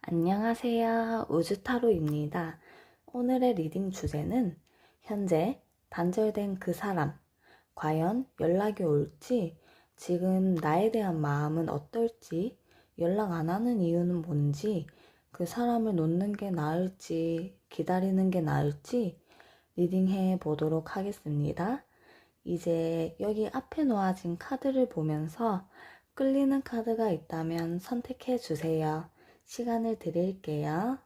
안녕하세요. 우주타로입니다. 오늘의 리딩 주제는 현재 단절된 그 사람, 과연 연락이 올지, 지금 나에 대한 마음은 어떨지, 연락 안 하는 이유는 뭔지, 그 사람을 놓는 게 나을지, 기다리는 게 나을지 리딩해 보도록 하겠습니다. 이제 여기 앞에 놓아진 카드를 보면서 끌리는 카드가 있다면 선택해 주세요. 시간을 드릴게요.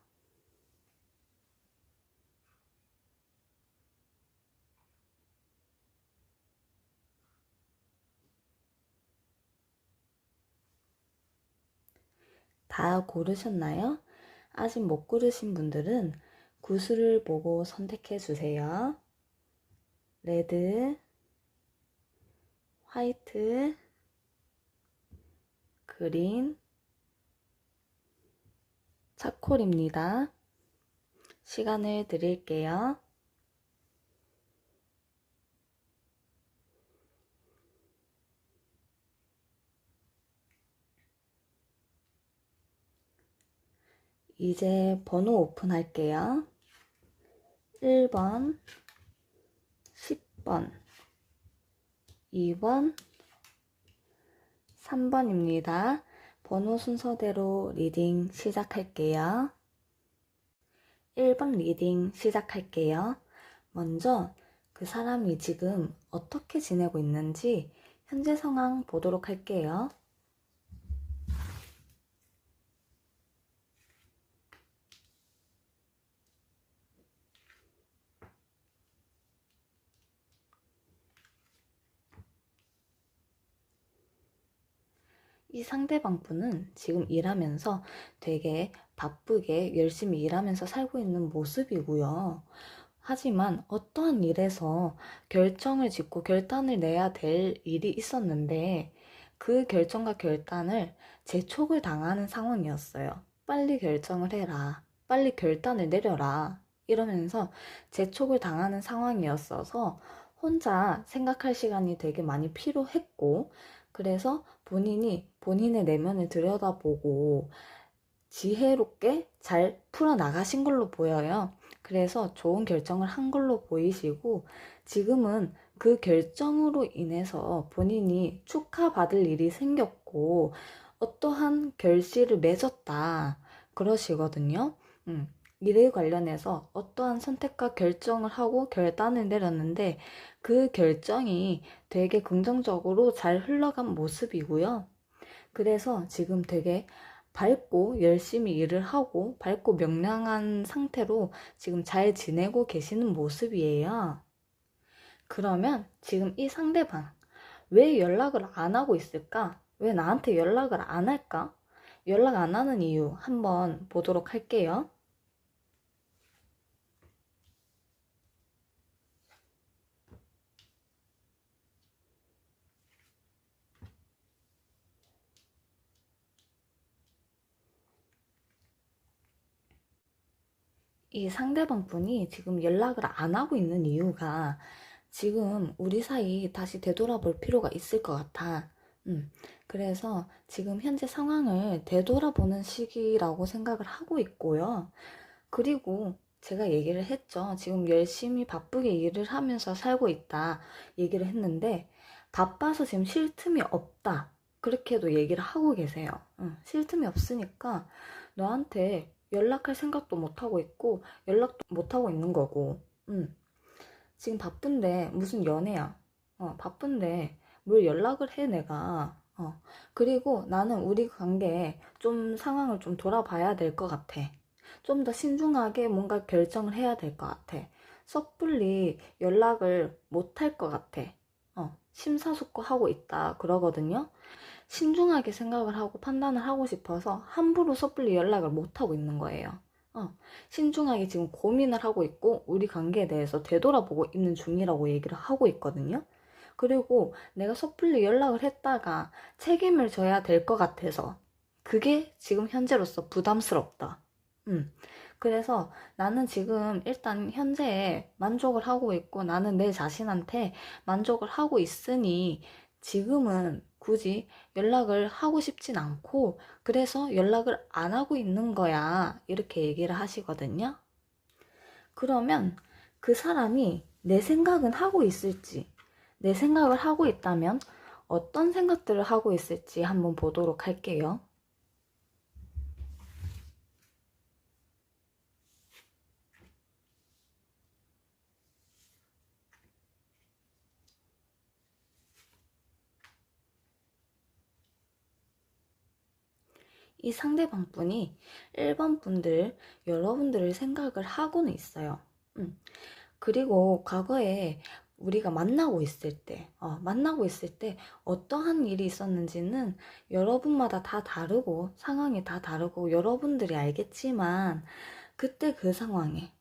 다 고르셨나요? 아직 못 고르신 분들은 구슬을 보고 선택해 주세요. 레드, 화이트, 그린, 차콜입니다. 시간을 드릴게요. 이제 번호 오픈할게요. 1번, 10번, 2번, 3번입니다. 번호 순서대로 리딩 시작할게요. 1번 리딩 시작할게요. 먼저 그 사람이 지금 어떻게 지내고 있는지 현재 상황 보도록 할게요. 이 상대방 분은 지금 일하면서 되게 바쁘게 열심히 일하면서 살고 있는 모습이고요. 하지만 어떠한 일에서 결정을 짓고 결단을 내야 될 일이 있었는데 그 결정과 결단을 재촉을 당하는 상황이었어요. 빨리 결정을 해라. 빨리 결단을 내려라. 이러면서 재촉을 당하는 상황이었어서 혼자 생각할 시간이 되게 많이 필요했고, 그래서 본인이 본인의 내면을 들여다보고 지혜롭게 잘 풀어나가신 걸로 보여요. 그래서 좋은 결정을 한 걸로 보이시고, 지금은 그 결정으로 인해서 본인이 축하받을 일이 생겼고 어떠한 결실을 맺었다 그러시거든요. 일에 관련해서 어떠한 선택과 결정을 하고 결단을 내렸는데 그 결정이 되게 긍정적으로 잘 흘러간 모습이고요. 그래서 지금 되게 밝고 열심히 일을 하고 밝고 명랑한 상태로 지금 잘 지내고 계시는 모습이에요. 그러면 지금 이 상대방 왜 연락을 안 하고 있을까? 왜 나한테 연락을 안 할까? 연락 안 하는 이유 한번 보도록 할게요. 이 상대방 분이 지금 연락을 안 하고 있는 이유가 지금 우리 사이 다시 되돌아볼 필요가 있을 것 같아. 그래서 지금 현재 상황을 되돌아보는 시기라고 생각을 하고 있고요. 그리고 제가 얘기를 했죠. 지금 열심히 바쁘게 일을 하면서 살고 있다 얘기를 했는데 바빠서 지금 쉴 틈이 없다. 그렇게도 얘기를 하고 계세요. 쉴 틈이 없으니까 너한테 연락할 생각도 못하고 있고 연락도 못하고 있는 거고. 지금 바쁜데 무슨 연애야. 바쁜데 뭘 연락을 해 내가. 그리고 나는 우리 관계 좀 상황을 좀 돌아봐야 될 것 같아. 좀 더 신중하게 뭔가 결정을 해야 될 것 같아. 섣불리 연락을 못 할 것 같아. 심사숙고하고 있다 그러거든요. 신중하게 생각을 하고 판단을 하고 싶어서 함부로 섣불리 연락을 못 하고 있는 거예요. 신중하게 지금 고민을 하고 있고 우리 관계에 대해서 되돌아보고 있는 중이라고 얘기를 하고 있거든요. 그리고 내가 섣불리 연락을 했다가 책임을 져야 될 것 같아서 그게 지금 현재로서 부담스럽다. 그래서 나는 지금 일단 현재에 만족을 하고 있고 나는 내 자신한테 만족을 하고 있으니 지금은 굳이 연락을 하고 싶진 않고 그래서 연락을 안 하고 있는 거야. 이렇게 얘기를 하시거든요. 그러면 그 사람이 내 생각은 하고 있을지, 내 생각을 하고 있다면 어떤 생각들을 하고 있을지 한번 보도록 할게요. 이 상대방 분이 1번 분들, 여러분들을 생각을 하고는 있어요. 그리고 과거에 우리가 만나고 있을 때 어떠한 일이 있었는지는 여러분마다 다 다르고 상황이 다 다르고 여러분들이 알겠지만 그때 그 상황에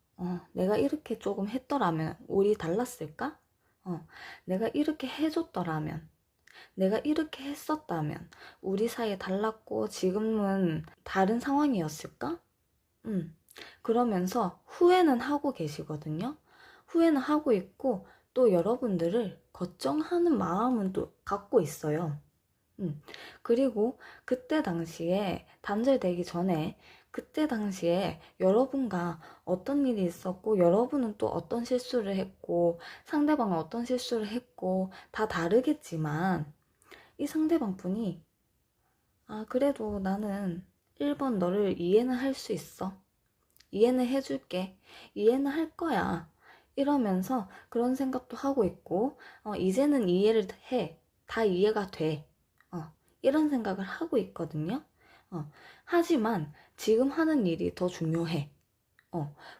내가 이렇게 조금 했더라면 우리 달랐을까? 내가 이렇게 해줬더라면 내가 이렇게 했었다면 우리 사이에 달랐고 지금은 다른 상황이었을까? 그러면서 후회는 하고 계시거든요. 후회는 하고 있고 또 여러분들을 걱정하는 마음은 또 갖고 있어요. 그리고 그때 당시에 단절되기 전에 그때 당시에 여러분과 어떤 일이 있었고 여러분은 또 어떤 실수를 했고 상대방은 어떤 실수를 했고 다 다르겠지만 이 상대방 분이 그래도 나는 1번 너를 이해는 할 수 있어. 이해는 해줄게. 이해는 할 거야. 이러면서 그런 생각도 하고 있고, 이제는 이해를 해. 다 이해가 돼. 이런 생각을 하고 있거든요. 하지만 지금 하는 일이 더 중요해.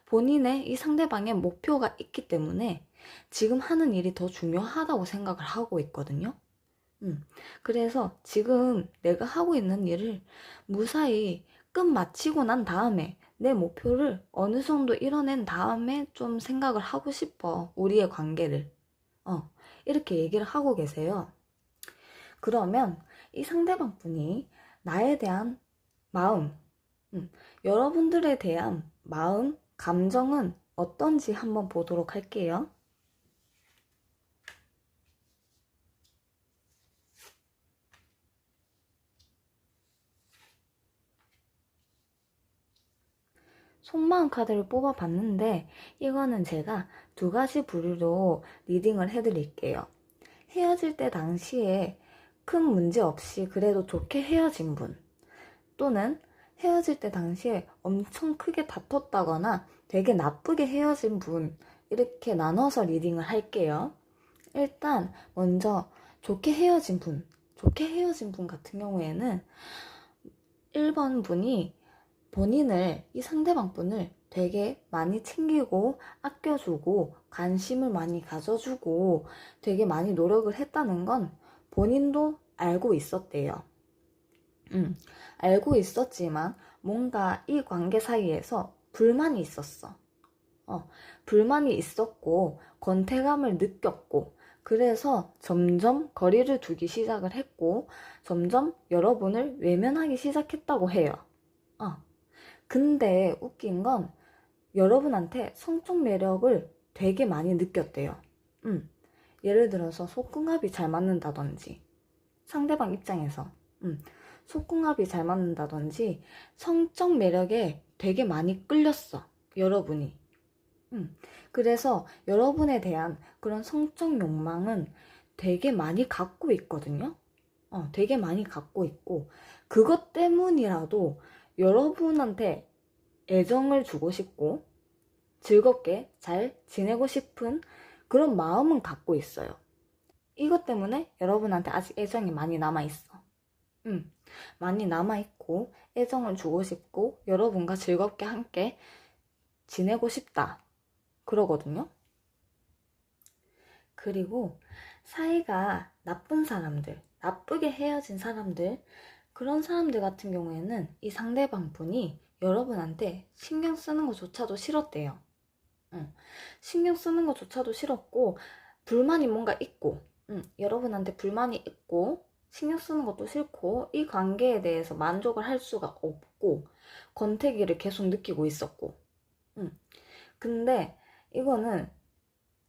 본인의 이 상대방의 목표가 있기 때문에 지금 하는 일이 더 중요하다고 생각을 하고 있거든요. 그래서 지금 내가 하고 있는 일을 무사히 끝마치고 난 다음에 내 목표를 어느 정도 이뤄낸 다음에 좀 생각을 하고 싶어. 우리의 관계를. 이렇게 얘기를 하고 계세요. 그러면 이 상대방 분이 나에 대한 마음, 여러분들에 대한 마음, 감정은 어떤지 한번 보도록 할게요. 속마음 카드를 뽑아봤는데 이거는 제가 두 가지 부류로 리딩을 해드릴게요. 헤어질 때 당시에 큰 문제 없이 그래도 좋게 헤어진 분 또는 헤어질 때 당시에 엄청 크게 다퉜다거나 되게 나쁘게 헤어진 분 이렇게 나눠서 리딩을 할게요. 일단 먼저 좋게 헤어진 분 같은 경우에는 1번 분이 이 상대방 분을 되게 많이 챙기고 아껴주고 관심을 많이 가져주고 되게 많이 노력을 했다는 건 본인도 알고 있었대요. 알고 있었지만 뭔가 이 관계 사이에서 불만이 있었어. 불만이 있었고 권태감을 느꼈고 그래서 점점 거리를 두기 시작을 했고 점점 여러분을 외면하기 시작했다고 해요. 근데 웃긴 건 여러분한테 성적 매력을 되게 많이 느꼈대요. 예를 들어서 속궁합이 잘 맞는다든지 상대방 입장에서 속궁합이 잘 맞는다든지 성적 매력에 되게 많이 끌렸어. 여러분이. 그래서 여러분에 대한 그런 성적 욕망은 되게 많이 갖고 있거든요. 되게 많이 갖고 있고 그것 때문이라도 여러분한테 애정을 주고 싶고 즐겁게 잘 지내고 싶은 그런 마음은 갖고 있어요. 이것 때문에 여러분한테 아직 애정이 많이 남아있어. 많이 남아있고 애정을 주고 싶고 여러분과 즐겁게 함께 지내고 싶다. 그러거든요. 그리고 사이가 나쁜 사람들, 나쁘게 헤어진 사람들, 그런 사람들 같은 경우에는 이 상대방 분이 여러분한테 신경 쓰는 것조차도 싫었대요. 신경 쓰는 것조차도 싫었고 불만이 뭔가 있고 여러분한테 불만이 있고 신경 쓰는 것도 싫고 이 관계에 대해서 만족을 할 수가 없고 권태기를 계속 느끼고 있었고 근데 이거는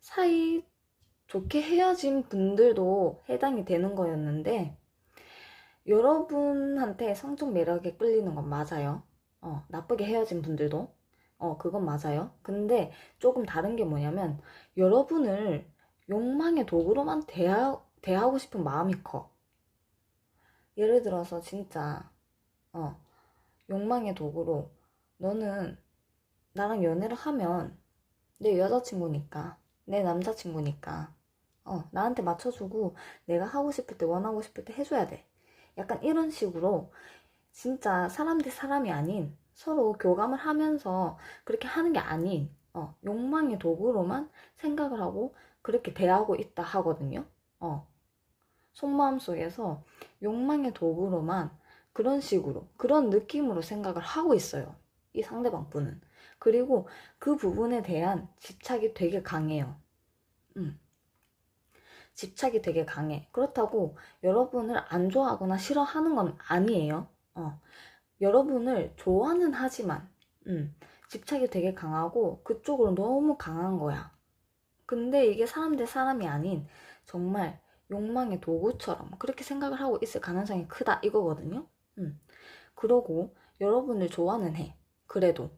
사이 좋게 헤어진 분들도 해당이 되는 거였는데, 여러분한테 성적 매력에 끌리는 건 맞아요. 나쁘게 헤어진 분들도. 그건 맞아요. 근데 조금 다른 게 뭐냐면, 여러분을 욕망의 도구로만 대하고 싶은 마음이 커. 예를 들어서 진짜, 어, 욕망의 도구로, 너는 나랑 연애를 하면 내 여자친구니까, 내 남자친구니까, 나한테 맞춰주고 내가 하고 싶을 때, 원하고 싶을 때 해줘야 돼. 약간 이런 식으로 진짜 사람 대 사람이 아닌 서로 교감을 하면서 그렇게 하는 게 아닌 욕망의 도구로만 생각을 하고 그렇게 대하고 있다 하거든요. 속마음 속에서 욕망의 도구로만 그런 식으로, 그런 느낌으로 생각을 하고 있어요. 이 상대방 분은. 그리고 그 부분에 대한 집착이 되게 강해요. 집착이 되게 강해. 그렇다고 여러분을 안 좋아하거나 싫어하는 건 아니에요. 여러분을 좋아는 하지만, 집착이 되게 강하고 그쪽으로 너무 강한 거야. 근데 이게 사람 대 사람이 아닌 정말 욕망의 도구처럼 그렇게 생각을 하고 있을 가능성이 크다 이거거든요. 그러고 여러분을 좋아는 해. 그래도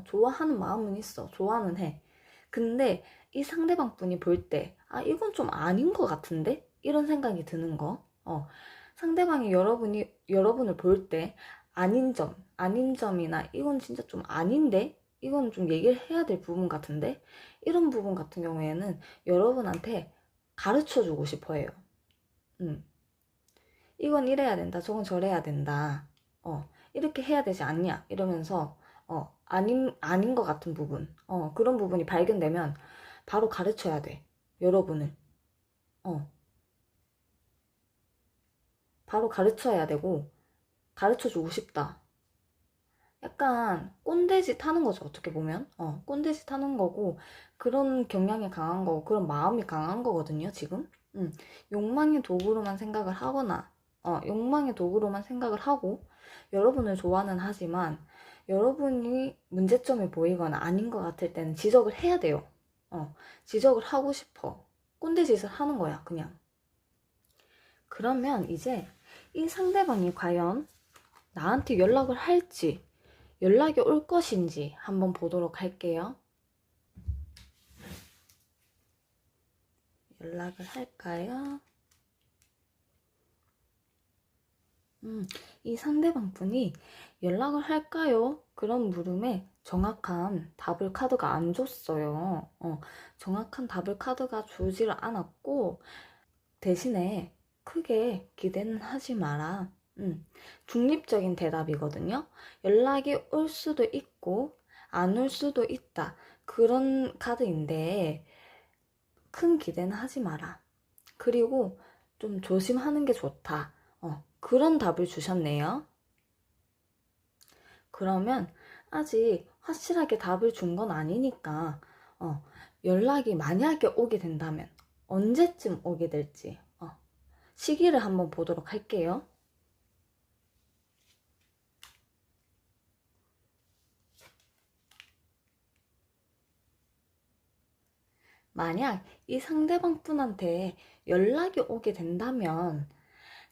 좋아하는 마음은 있어. 좋아는 해. 근데 이 상대방 분이 볼 때, 이건 좀 아닌 것 같은데? 이런 생각이 드는 거. 상대방이 여러분을 볼 때, 아닌 점이나, 이건 진짜 좀 아닌데? 이건 좀 얘기를 해야 될 부분 같은데? 이런 부분 같은 경우에는 여러분한테 가르쳐 주고 싶어 해요. 이건 이래야 된다. 저건 저래야 된다. 이렇게 해야 되지 않냐? 이러면서, 아닌 것 같은 부분, 그런 부분이 발견되면 바로 가르쳐야 돼. 여러분을. 바로 가르쳐야 되고, 가르쳐 주고 싶다. 약간 꼰대짓 하는 거죠, 어떻게 보면. 꼰대짓 하는 거고, 그런 경향이 강한 거고, 그런 마음이 강한 거거든요, 지금. 욕망의 도구로만 생각을 하거나, 욕망의 도구로만 생각을 하고, 여러분을 좋아는 하지만, 여러분이 문제점이 보이거나 아닌 것 같을 때는 지적을 해야 돼요. 지적을 하고 싶어. 꼰대짓을 하는 거야, 그냥. 그러면 이제 이 상대방이 과연 나한테 연락을 할지, 연락이 올 것인지 한번 보도록 할게요. 연락을 할까요? 이 상대방 분이 연락을 할까요? 그런 물음에 정확한 답을 카드가 안 줬어요. 정확한 답을 카드가 주지를 않았고, 대신에 크게 기대는 하지 마라. 중립적인 대답이거든요. 연락이 올 수도 있고, 안 올 수도 있다. 그런 카드인데, 큰 기대는 하지 마라. 그리고 좀 조심하는 게 좋다. 그런 답을 주셨네요. 그러면 아직 확실하게 답을 준 건 아니니까, 연락이 만약에 오게 된다면 언제쯤 오게 될지, 시기를 한번 보도록 할게요. 만약 이 상대방 분한테 연락이 오게 된다면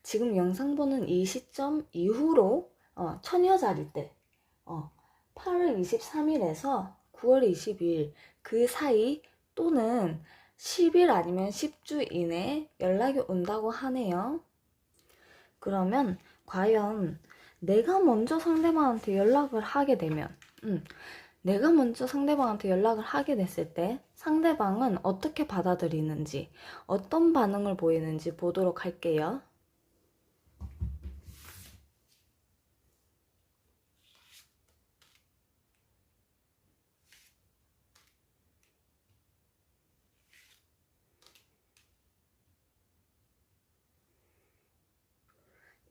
지금 영상 보는 이 시점 이후로 처녀자리 때 8월 23일에서 9월 22일 그 사이 또는 10일 아니면 10주 이내에 연락이 온다고 하네요. 그러면 과연 내가 먼저 상대방한테 연락을 하게 되면 내가 먼저 상대방한테 연락을 하게 됐을 때 상대방은 어떻게 받아들이는지, 어떤 반응을 보이는지 보도록 할게요.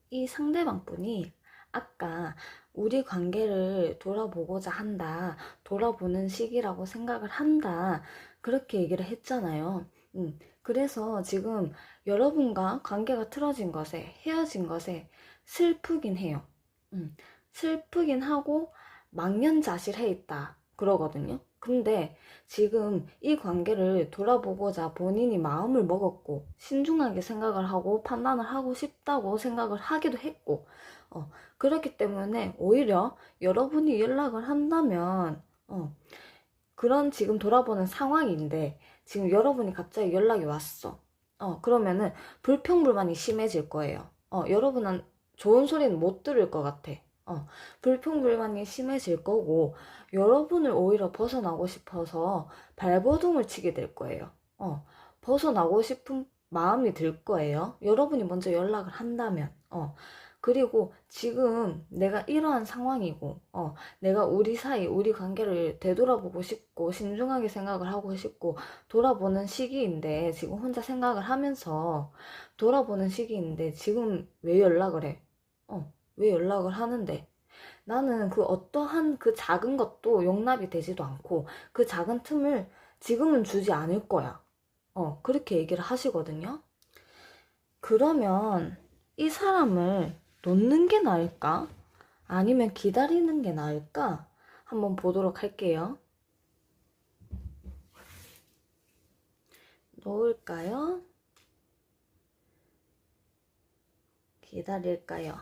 이 상대방 분이 아까 우리 관계를 돌아보고자 한다, 돌아보는 시기라고 생각을 한다, 그렇게 얘기를 했잖아요. 그래서 지금 여러분과 관계가 틀어진 것에, 헤어진 것에 슬프긴 해요. 슬프긴 하고 망연자실해 있다. 그러거든요. 근데 지금 이 관계를 돌아보고자 본인이 마음을 먹었고 신중하게 생각을 하고 판단을 하고 싶다고 생각을 하기도 했고 그렇기 때문에 오히려 여러분이 연락을 한다면 그런 지금 돌아보는 상황인데 지금 여러분이 갑자기 연락이 왔어. 그러면은 불평불만이 심해질 거예요. 여러분은 좋은 소리는 못 들을 것 같아. 불평불만이 심해질 거고 여러분을 오히려 벗어나고 싶어서 발버둥을 치게 될 거예요. 벗어나고 싶은 마음이 들 거예요. 여러분이 먼저 연락을 한다면. 그리고 지금 내가 이러한 상황이고, 내가 우리 사이, 우리 관계를 되돌아보고 싶고, 신중하게 생각을 하고 싶고, 돌아보는 시기인데, 지금 혼자 생각을 하면서 돌아보는 시기인데, 지금 왜 연락을 해? 왜 연락을 하는데? 나는 그 어떠한 그 작은 것도 용납이 되지도 않고, 그 작은 틈을 지금은 주지 않을 거야. 그렇게 얘기를 하시거든요. 그러면 이 사람을 놓는 게 나을까? 아니면 기다리는 게 나을까? 한번 보도록 할게요. 놓을까요? 기다릴까요?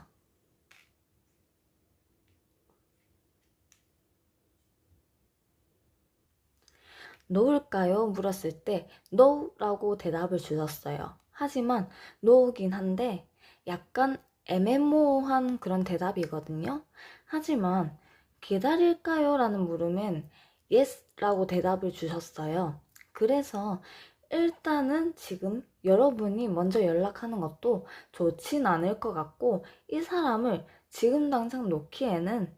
놓을까요? 물었을 때 no라고 대답을 주셨어요. 하지만 no긴 한데 약간 애매모호한 그런 대답이거든요. 하지만 기다릴까요? 라는 물음엔 yes라고 대답을 주셨어요. 그래서 일단은 지금 여러분이 먼저 연락하는 것도 좋진 않을 것 같고 이 사람을 지금 당장 놓기에는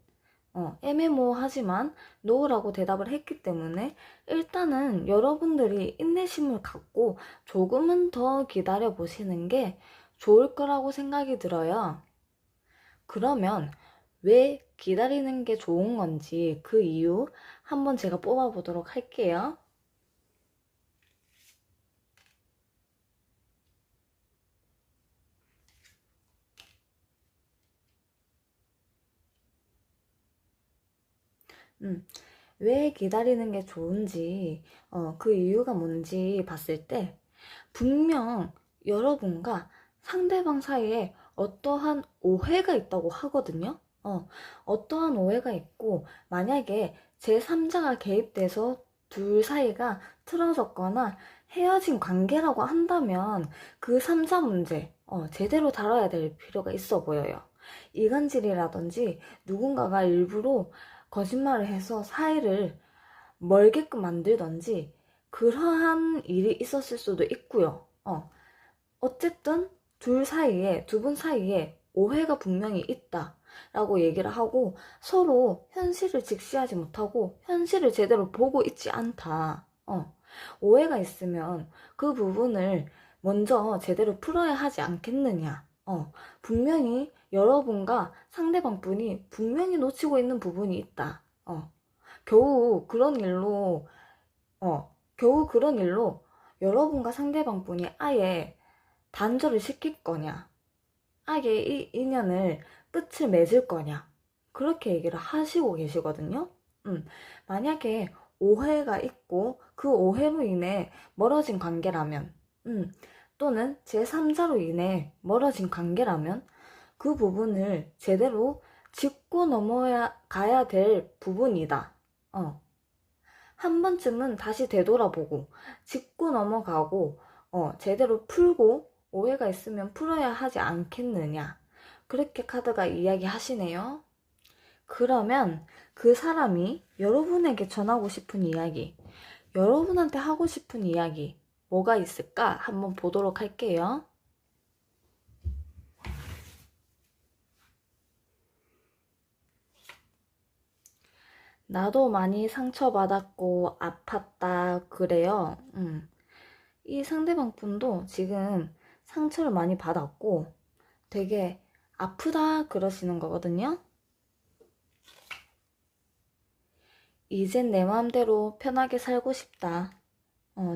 애매모호하지만 노라고 대답을 했기 때문에 일단은 여러분들이 인내심을 갖고 조금은 더 기다려 보시는 게 좋을 거라고 생각이 들어요. 그러면 왜 기다리는 게 좋은 건지 그 이유 한번 제가 뽑아 보도록 할게요. 왜 기다리는 게 좋은지, 그 이유가 뭔지 봤을 때, 분명 여러분과 상대방 사이에 어떠한 오해가 있다고 하거든요. 어떠한 오해가 있고, 만약에 제3자가 개입돼서 둘 사이가 틀어졌거나 헤어진 관계라고 한다면 그 3자 문제, 제대로 다뤄야 될 필요가 있어 보여요. 이간질이라든지 누군가가 일부러 거짓말을 해서 사이를 멀게끔 만들던지 그러한 일이 있었을 수도 있고요. 어쨌든 두 분 사이에 오해가 분명히 있다라고 얘기를 하고 서로 현실을 직시하지 못하고 현실을 제대로 보고 있지 않다. 오해가 있으면 그 부분을 먼저 제대로 풀어야 하지 않겠느냐. 분명히 여러분과 상대방 분이 분명히 놓치고 있는 부분이 있다. 겨우 그런 일로, 겨우 그런 일로 여러분과 상대방 분이 아예 단절을 시킬 거냐, 아예 이 인연을 끝을 맺을 거냐, 그렇게 얘기를 하시고 계시거든요. 만약에 오해가 있고 그 오해로 인해 멀어진 관계라면, 또는 제3자로 인해 멀어진 관계라면 그 부분을 제대로 짚고 넘어야 가야 될 부분이다. 한 번쯤은 다시 되돌아보고 짚고 넘어가고 제대로 풀고 오해가 있으면 풀어야 하지 않겠느냐. 그렇게 카드가 이야기하시네요. 그러면 그 사람이 여러분에게 전하고 싶은 이야기, 여러분한테 하고 싶은 이야기 뭐가 있을까? 한번 보도록 할게요. 나도 많이 상처받았고 아팠다 그래요. 이 상대방 분도 지금 상처를 많이 받았고 되게 아프다 그러시는 거거든요. 이젠 내 마음대로 편하게 살고 싶다.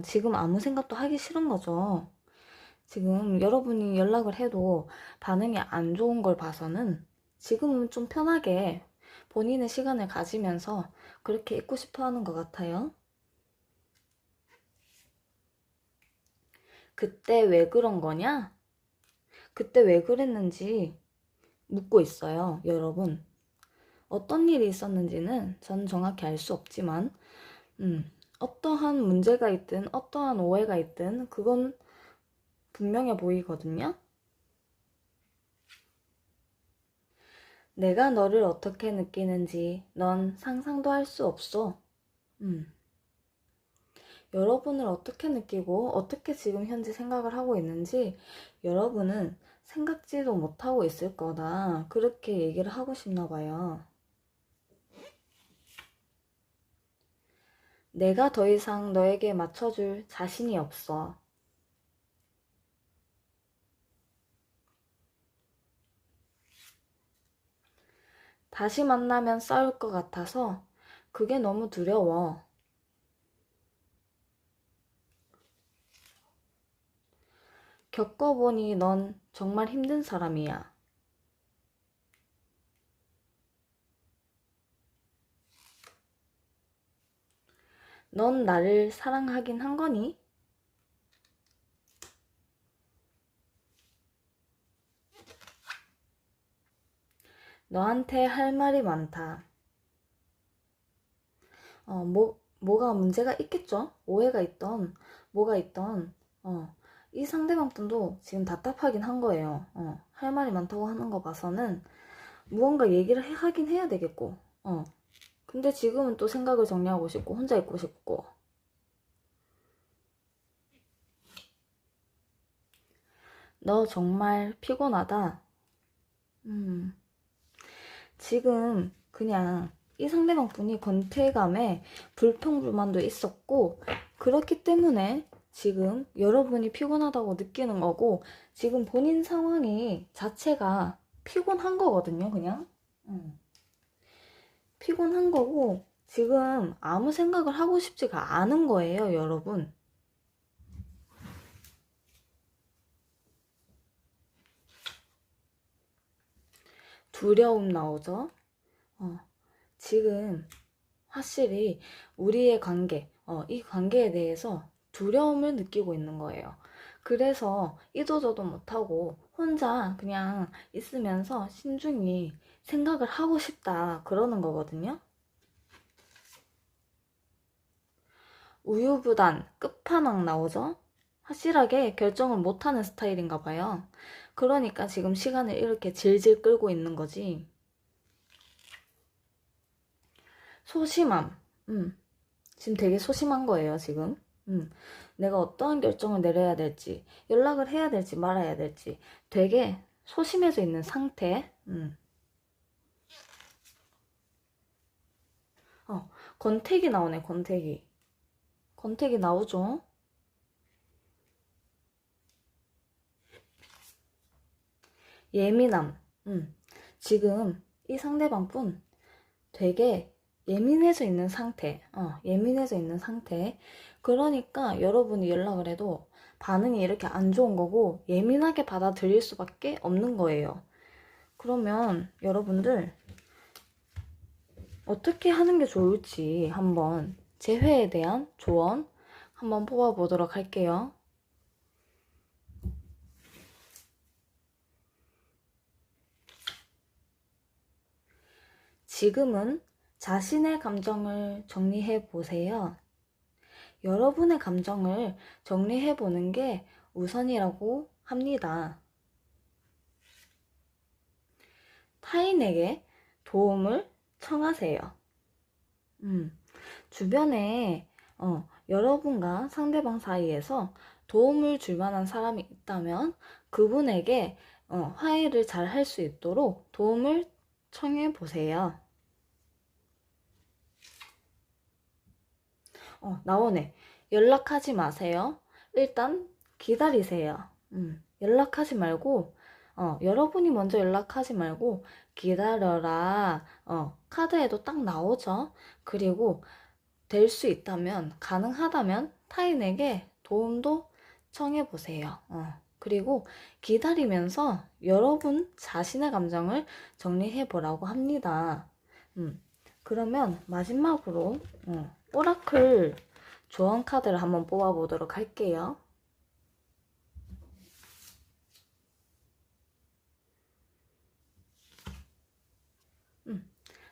지금 아무 생각도 하기 싫은 거죠. 지금 여러분이 연락을 해도 반응이 안 좋은 걸 봐서는 지금은 좀 편하게 본인의 시간을 가지면서 그렇게 있고 싶어 하는 것 같아요. 그때 왜 그런 거냐? 그때 왜 그랬는지 묻고 있어요, 여러분. 어떤 일이 있었는지는 전 정확히 알 수 없지만, 어떠한 문제가 있든, 어떠한 오해가 있든, 그건 분명해 보이거든요. 내가 너를 어떻게 느끼는지 넌 상상도 할 수 없어. 여러분을 어떻게 느끼고 어떻게 지금 현재 생각을 하고 있는지 여러분은 생각지도 못하고 있을 거다. 그렇게 얘기를 하고 싶나 봐요. 내가 더 이상 너에게 맞춰줄 자신이 없어. 다시 만나면 싸울 것 같아서 그게 너무 두려워. 겪어보니 넌 정말 힘든 사람이야. 넌 나를 사랑하긴 한 거니? 너한테 할 말이 많다. 뭐가 문제가 있겠죠? 오해가 있던, 뭐가 있던, 이 상대방 분도 지금 답답하긴 한 거예요. 할 말이 많다고 하는 거 봐서는 무언가 얘기를 하긴 해야 되겠고, 근데 지금은 또 생각을 정리하고 싶고, 혼자 있고 싶고. 너 정말 피곤하다. 음, 지금 그냥 이 상대방 분이 권태감에 불평불만도 있었고, 그렇기 때문에 지금 여러분이 피곤하다고 느끼는 거고, 지금 본인 상황이 자체가 피곤한 거거든요, 그냥. 피곤한 거고, 지금 아무 생각을 하고 싶지가 않은 거예요, 여러분. 두려움 나오죠? 지금 확실히 우리의 관계, 이 관계에 대해서 두려움을 느끼고 있는 거예요. 그래서 이도저도 못하고 혼자 그냥 있으면서 신중히 생각을 하고 싶다 그러는 거거든요. 우유부단 끝판왕 나오죠? 확실하게 결정을 못하는 스타일인가 봐요. 그러니까 지금 시간을 이렇게 질질 끌고 있는 거지. 소심함. 지금 되게 소심한 거예요, 지금. 내가 어떠한 결정을 내려야 될지, 연락을 해야 될지 말아야 될지 되게 소심해져 있는 상태. 권태기 나오네, 권태기. 권태기 나오죠? 예민함. 지금 이 상대방 분 되게 예민해져 있는 상태. 예민해져 있는 상태. 그러니까 여러분이 연락을 해도 반응이 이렇게 안 좋은 거고 예민하게 받아들일 수밖에 없는 거예요. 그러면 여러분들 어떻게 하는 게 좋을지 한번 재회에 대한 조언 한번 뽑아보도록 할게요. 지금은 자신의 감정을 정리해 보세요. 여러분의 감정을 정리해 보는 게 우선이라고 합니다. 타인에게 도움을 청하세요. 주변에 여러분과 상대방 사이에서 도움을 줄 만한 사람이 있다면 그분에게 화해를 잘 할 수 있도록 도움을 청해 보세요. 나오네. 연락하지 마세요. 일단 기다리세요. 연락하지 말고 여러분이 먼저 연락하지 말고 기다려라. 카드에도 딱 나오죠. 그리고 될 수 있다면 가능하다면 타인에게 도움도 청해 보세요. 그리고 기다리면서 여러분 자신의 감정을 정리해 보라고 합니다. 그러면 마지막으로 오라클 조언 카드를 한번 뽑아보도록 할게요.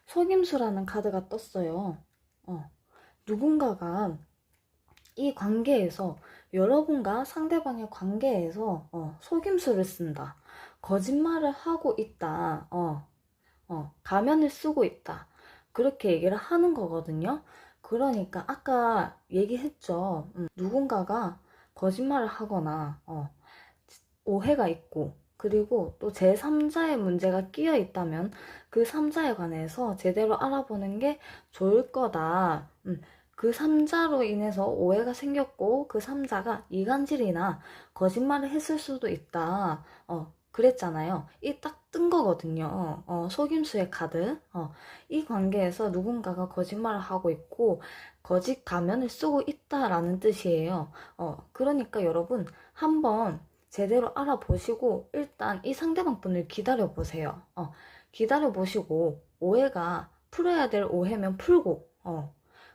속임수라는 카드가 떴어요. 누군가가 이 관계에서 여러분과 상대방의 관계에서 속임수를 쓴다. 거짓말을 하고 있다. 가면을 쓰고 있다. 그렇게 얘기를 하는 거거든요. 그러니까 아까 얘기했죠. 누군가가 거짓말을 하거나 오해가 있고 그리고 또 제3자의 문제가 끼어 있다면 그 3자에 관해서 제대로 알아보는 게 좋을 거다. 그 3자로 인해서 오해가 생겼고 그 3자가 이간질이나 거짓말을 했을 수도 있다. 그랬잖아요. 이 딱 뜬 거거든요. 속임수의 카드. 이 관계에서 누군가가 거짓말을 하고 있고 거짓 가면을 쓰고 있다라는 뜻이에요. 그러니까 여러분 한번 제대로 알아보시고 일단 이 상대방 분을 기다려보세요. 기다려보시고 오해가 풀어야 될 오해면 풀고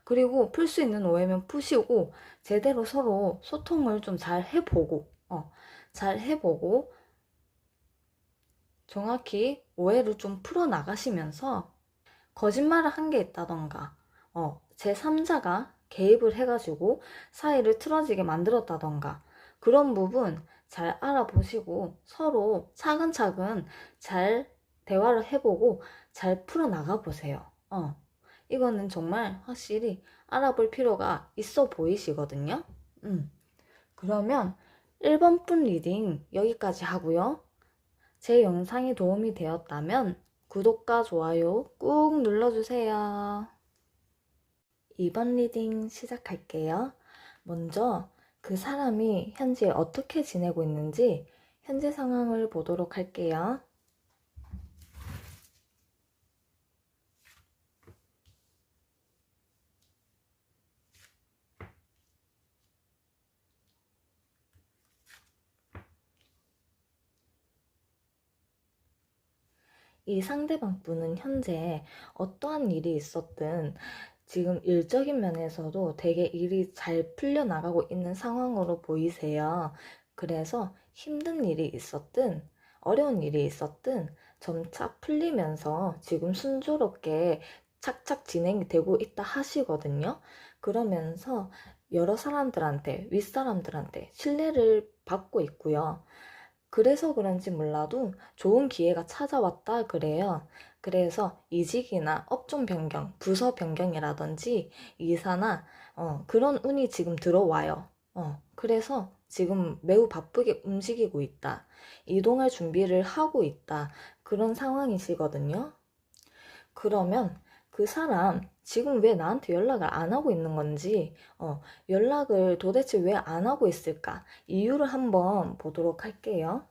그리고 풀 수 있는 오해면 푸시고 제대로 서로 소통을 좀 잘 해보고 잘 해보고 정확히 오해를 좀 풀어나가시면서 거짓말을 한 게 있다던가 제3자가 개입을 해가지고 사이를 틀어지게 만들었다던가 그런 부분 잘 알아보시고 서로 차근차근 잘 대화를 해보고 잘 풀어나가 보세요. 이거는 정말 확실히 알아볼 필요가 있어 보이시거든요. 그러면 1번 분 리딩 여기까지 하고요. 제 영상이 도움이 되었다면 구독과 좋아요 꾹 눌러주세요. 2번 리딩 시작할게요. 먼저 그 사람이 현재 어떻게 지내고 있는지 현재 상황을 보도록 할게요. 이 상대방 분은 현재 어떠한 일이 있었든 지금 일적인 면에서도 되게 일이 잘 풀려나가고 있는 상황으로 보이세요. 그래서 힘든 일이 있었든 어려운 일이 있었든 점차 풀리면서 지금 순조롭게 착착 진행이 되고 있다 하시거든요. 그러면서 여러 사람들한테, 윗사람들한테 신뢰를 받고 있고요. 그래서 그런지 몰라도 좋은 기회가 찾아왔다 그래요. 그래서 이직이나 업종 변경, 부서 변경이라든지 이사나 그런 운이 지금 들어와요. 그래서 지금 매우 바쁘게 움직이고 있다. 이동할 준비를 하고 있다. 그런 상황이시거든요. 그러면 그 사람 지금 왜 나한테 연락을 안 하고 있는 건지, 연락을 도대체 왜 안 하고 있을까? 이유를 한번 보도록 할게요.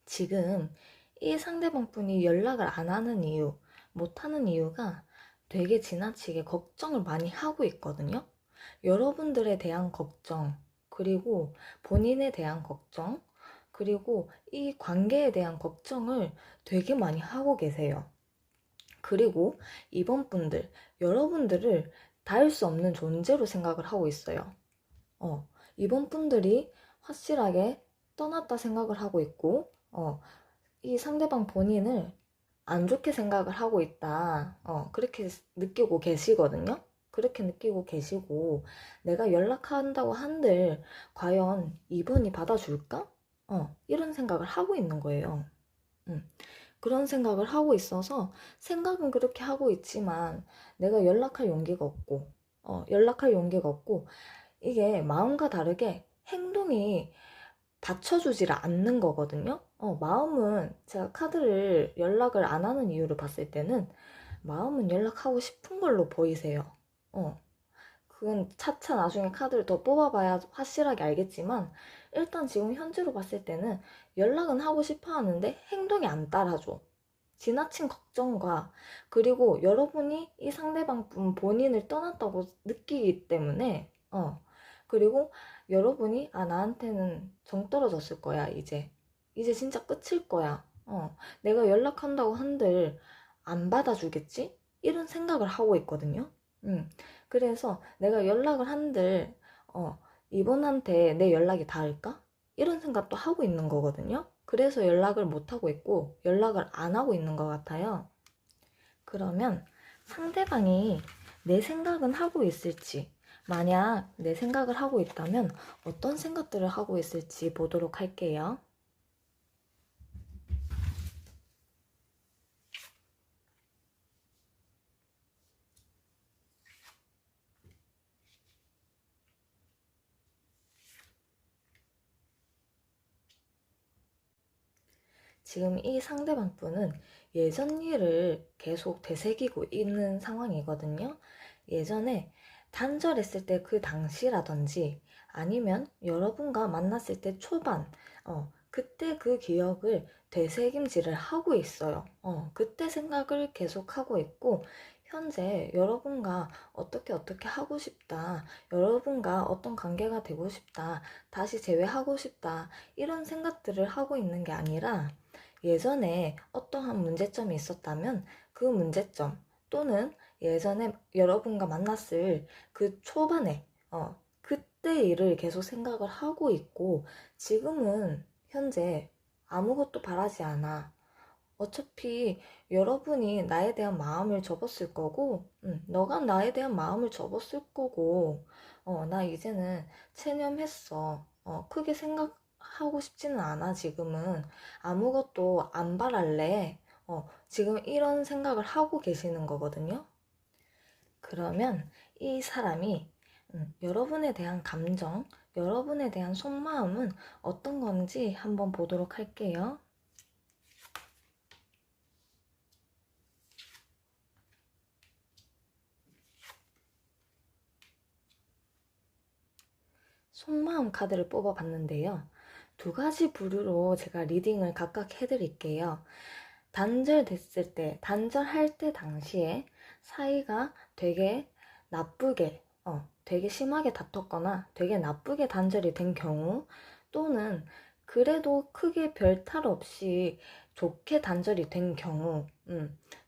지금 이 상대방 분이 연락을 안 하는 이유, 못 하는 이유가 되게 지나치게 걱정을 많이 하고 있거든요. 여러분들에 대한 걱정, 그리고 본인에 대한 걱정, 그리고 이 관계에 대한 걱정을 되게 많이 하고 계세요. 그리고 이번 분들, 여러분들을 닿을 수 없는 존재로 생각을 하고 있어요. 이번 분들이 확실하게 떠났다 생각을 하고 있고, 이 상대방 본인을 안 좋게 생각을 하고 있다. 그렇게 느끼고 계시거든요. 그렇게 느끼고 계시고, 내가 연락한다고 한들, 과연 이분이 받아줄까? 이런 생각을 하고 있는 거예요. 그런 생각을 하고 있어서, 생각은 그렇게 하고 있지만, 내가 연락할 용기가 없고, 연락할 용기가 없고, 이게 마음과 다르게 행동이 받쳐주지를 않는 거거든요. 마음은 제가 카드를 연락을 안 하는 이유를 봤을 때는 마음은 연락하고 싶은 걸로 보이세요. 그건 차차 나중에 카드를 더 뽑아봐야 확실하게 알겠지만 일단 지금 현재로 봤을 때는 연락은 하고 싶어 하는데 행동이 안 따라줘. 지나친 걱정과 그리고 여러분이 이 상대방 분 본인을 떠났다고 느끼기 때문에 그리고 여러분이 나한테는 정 떨어졌을 거야 이제 진짜 끝일 거야 내가 연락한다고 한들 안 받아주겠지? 이런 생각을 하고 있거든요. 그래서 내가 연락을 한들 이분한테 내 연락이 닿을까? 이런 생각도 하고 있는 거거든요. 그래서 연락을 못 하고 있고 연락을 안 하고 있는 것 같아요. 그러면 상대방이 내 생각은 하고 있을지, 만약 내 생각을 하고 있다면 어떤 생각들을 하고 있을지 보도록 할게요. 지금 이 상대방 분은 예전 일을 계속 되새기고 있는 상황이거든요. 예전에 단절했을 때 그 당시라든지 아니면 여러분과 만났을 때 초반, 그때 그 기억을 되새김질을 하고 있어요. 그때 생각을 계속 하고 있고, 현재 여러분과 어떻게 하고 싶다, 여러분과 어떤 관계가 되고 싶다, 다시 재회하고 싶다, 이런 생각들을 하고 있는 게 아니라 예전에 어떠한 문제점이 있었다면 그 문제점 또는 예전에 여러분과 만났을 그 초반에 그때 일을 계속 생각을 하고 있고 지금은 현재 아무것도 바라지 않아. 어차피 여러분이 나에 대한 마음을 접었을 거고, 너가 나에 대한 마음을 접었을 거고, 나 이제는 체념했어. 크게 생각하고 싶지는 않아, 지금은. 아무것도 안 바랄래. 지금 이런 생각을 하고 계시는 거거든요. 그러면 이 사람이 여러분에 대한 감정, 여러분에 대한 속마음은 어떤 건지 한번 보도록 할게요. 속마음 카드를 뽑아봤는데요. 두 가지 부류로 제가 리딩을 각각 해드릴게요. 단절됐을 때, 단절할 때 당시에 사이가 되게 나쁘게, 되게 심하게 다퉜거나 되게 나쁘게 단절이 된 경우 또는 그래도 크게 별탈 없이 좋게 단절이 된 경우,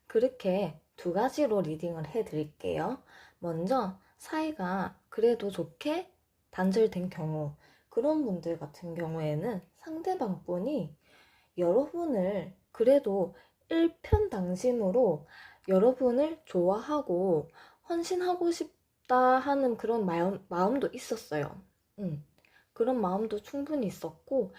그렇게 두 가지로 리딩을 해드릴게요. 먼저 사이가 그래도 좋게 단절된 경우, 그런 분들 같은 경우에는 상대방 분이 여러분을 그래도 일편단심으로 여러분을 좋아하고 헌신하고 싶다 하는 그런 마음도 있었어요. 그런 마음도 충분히 있었고,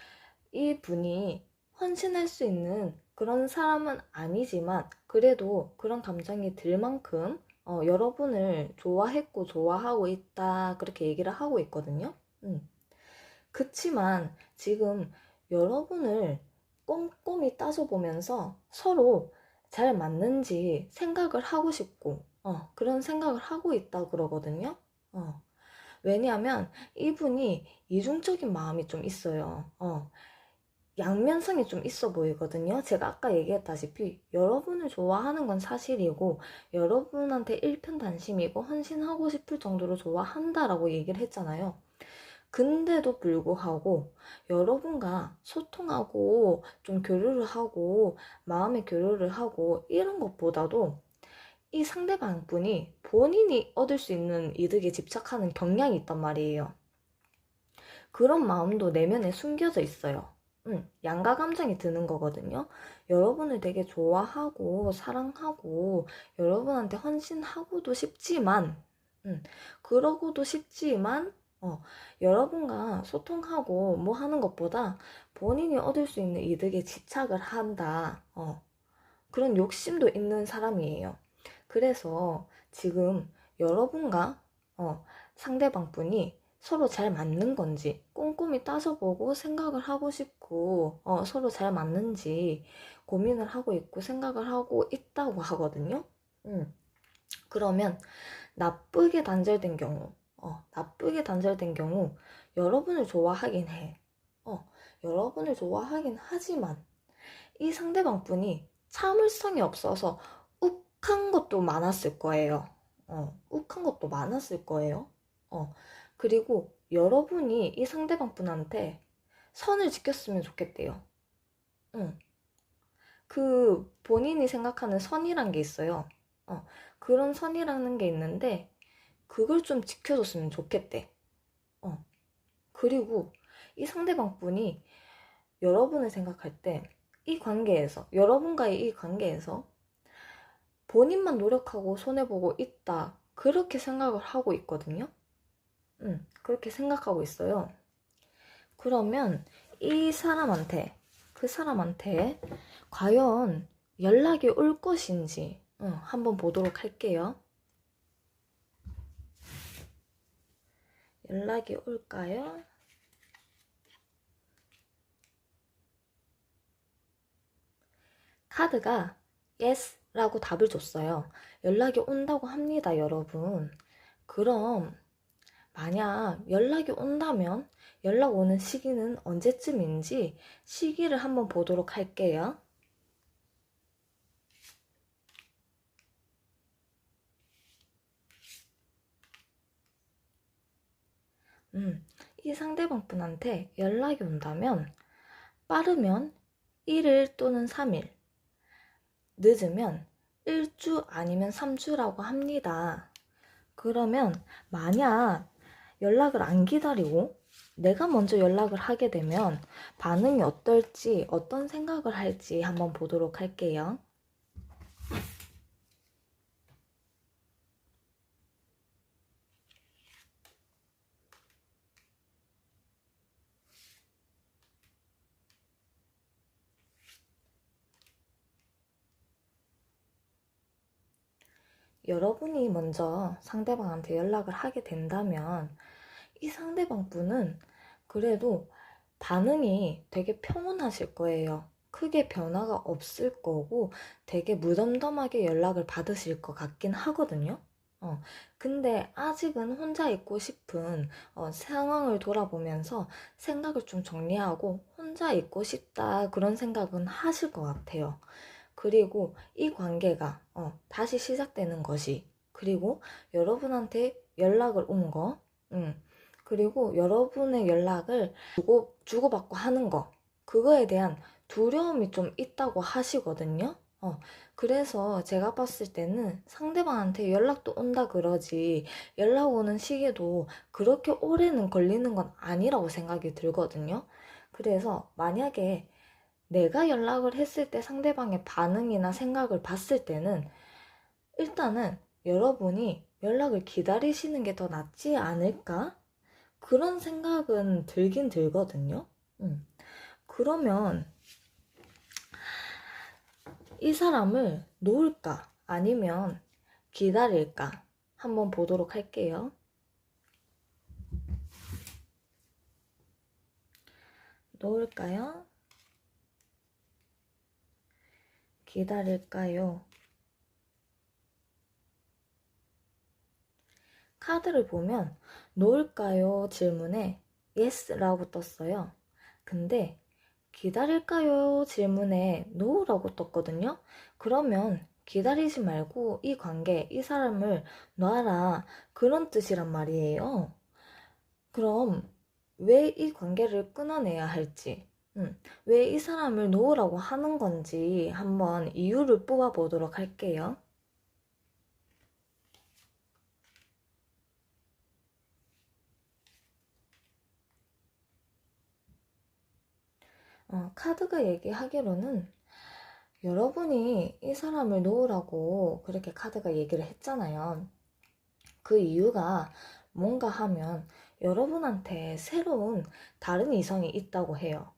이 분이 헌신할 수 있는 그런 사람은 아니지만, 그래도 그런 감정이 들 만큼 여러분을 좋아했고 좋아하고 있다 그렇게 얘기를 하고 있거든요. 그치만 지금 여러분을 꼼꼼히 따져보면서 서로 잘 맞는지 생각을 하고 싶고 그런 생각을 하고 있다 그러거든요. 왜냐하면 이분이 이중적인 마음이 좀 있어요. 양면성이 좀 있어 보이거든요. 제가 아까 얘기했다시피 여러분을 좋아하는 건 사실이고 여러분한테 일편단심이고 헌신하고 싶을 정도로 좋아한다라고 얘기를 했잖아요. 근데도 불구하고 여러분과 소통하고 좀 교류를 하고 마음의 교류를 하고 이런 것보다도 이 상대방 분이 본인이 얻을 수 있는 이득에 집착하는 경향이 있단 말이에요. 그런 마음도 내면에 숨겨져 있어요. 양가 감정이 드는 거거든요. 여러분을 되게 좋아하고 사랑하고 여러분한테 헌신하고도 싶지만 그러고도 싶지만 여러분과 소통하고 뭐 하는 것보다 본인이 얻을 수 있는 이득에 집착을 한다. 그런 욕심도 있는 사람이에요. 그래서 지금 여러분과 상대방 분이 서로 잘 맞는 건지 꼼꼼히 따져보고 생각을 하고 싶고 서로 잘 맞는지 고민을 하고 있고 생각을 하고 있다고 하거든요. 그러면 나쁘게 단절된 경우 나쁘게 단절된 경우 여러분을 좋아하긴 해. 여러분을 좋아하긴 하지만 이 상대방 분이 참을성이 없어서 욱한 것도 많았을 거예요. 욱한 것도 많았을 거예요. 그리고 여러분이 이 상대방 분한테 선을 지켰으면 좋겠대요. 응. 그 본인이 생각하는 선이란 게 있어요. 그런 선이라는 게 있는데 그걸 좀 지켜줬으면 좋겠대. 그리고 이 상대방 분이 여러분을 생각할 때 이 관계에서, 여러분과의 이 관계에서 본인만 노력하고 손해보고 있다. 그렇게 생각을 하고 있거든요. 그렇게 생각하고 있어요. 그러면 이 사람한테, 그 사람한테 과연 연락이 올 것인지 한번 보도록 할게요. 연락이 올까요? 카드가 yes 라고 답을 줬어요. 연락이 온다고 합니다, 여러분. 그럼 만약 연락이 온다면 연락 오는 시기는 언제쯤인지 시기를 한번 보도록 할게요. 이 상대방 분한테 연락이 온다면 빠르면 1일 또는 3일, 늦으면 1주 아니면 3주라고 합니다. 그러면 만약 연락을 안 기다리고 내가 먼저 연락을 하게 되면 반응이 어떨지, 어떤 생각을 할지 한번 보도록 할게요. 여러분이 먼저 상대방한테 연락을 하게 된다면 이 상대방 분은 그래도 반응이 되게 평온하실 거예요. 크게 변화가 없을 거고 되게 무덤덤하게 연락을 받으실 것 같긴 하거든요. 근데 아직은 혼자 있고 싶은 상황을 돌아보면서 생각을 좀 정리하고 혼자 있고 싶다 그런 생각은 하실 것 같아요. 그리고 이 관계가 다시 시작되는 것이 그리고 여러분한테 연락을 온 거, 그리고 여러분의 연락을 주고받고 하는 거, 그거에 대한 두려움이 좀 있다고 하시거든요. 그래서 제가 봤을 때는 상대방한테 연락도 온다 그러지 연락 오는 시기도 그렇게 오래는 걸리는 건 아니라고 생각이 들거든요. 그래서 만약에 내가 연락을 했을 때 상대방의 반응이나 생각을 봤을 때는 일단은 여러분이 연락을 기다리시는 게 더 낫지 않을까? 그런 생각은 들긴 들거든요. 그러면 이 사람을 놓을까? 아니면 기다릴까? 한번 보도록 할게요. 놓을까요? 기다릴까요? 카드를 보면 놓을까요? 질문에 yes라고 떴어요. 근데 기다릴까요? 질문에 no라고 떴거든요. 그러면 기다리지 말고 이 관계, 이 사람을 놔라. 그런 뜻이란 말이에요. 그럼 왜 이 관계를 끊어내야 할지, 왜 이 사람을 놓으라고 하는 건지 한번 이유를 뽑아보도록 할게요. 카드가 얘기하기로는 여러분이 이 사람을 놓으라고 그렇게 카드가 얘기를 했잖아요. 그 이유가 뭔가 하면 여러분한테 새로운 다른 이성이 있다고 해요.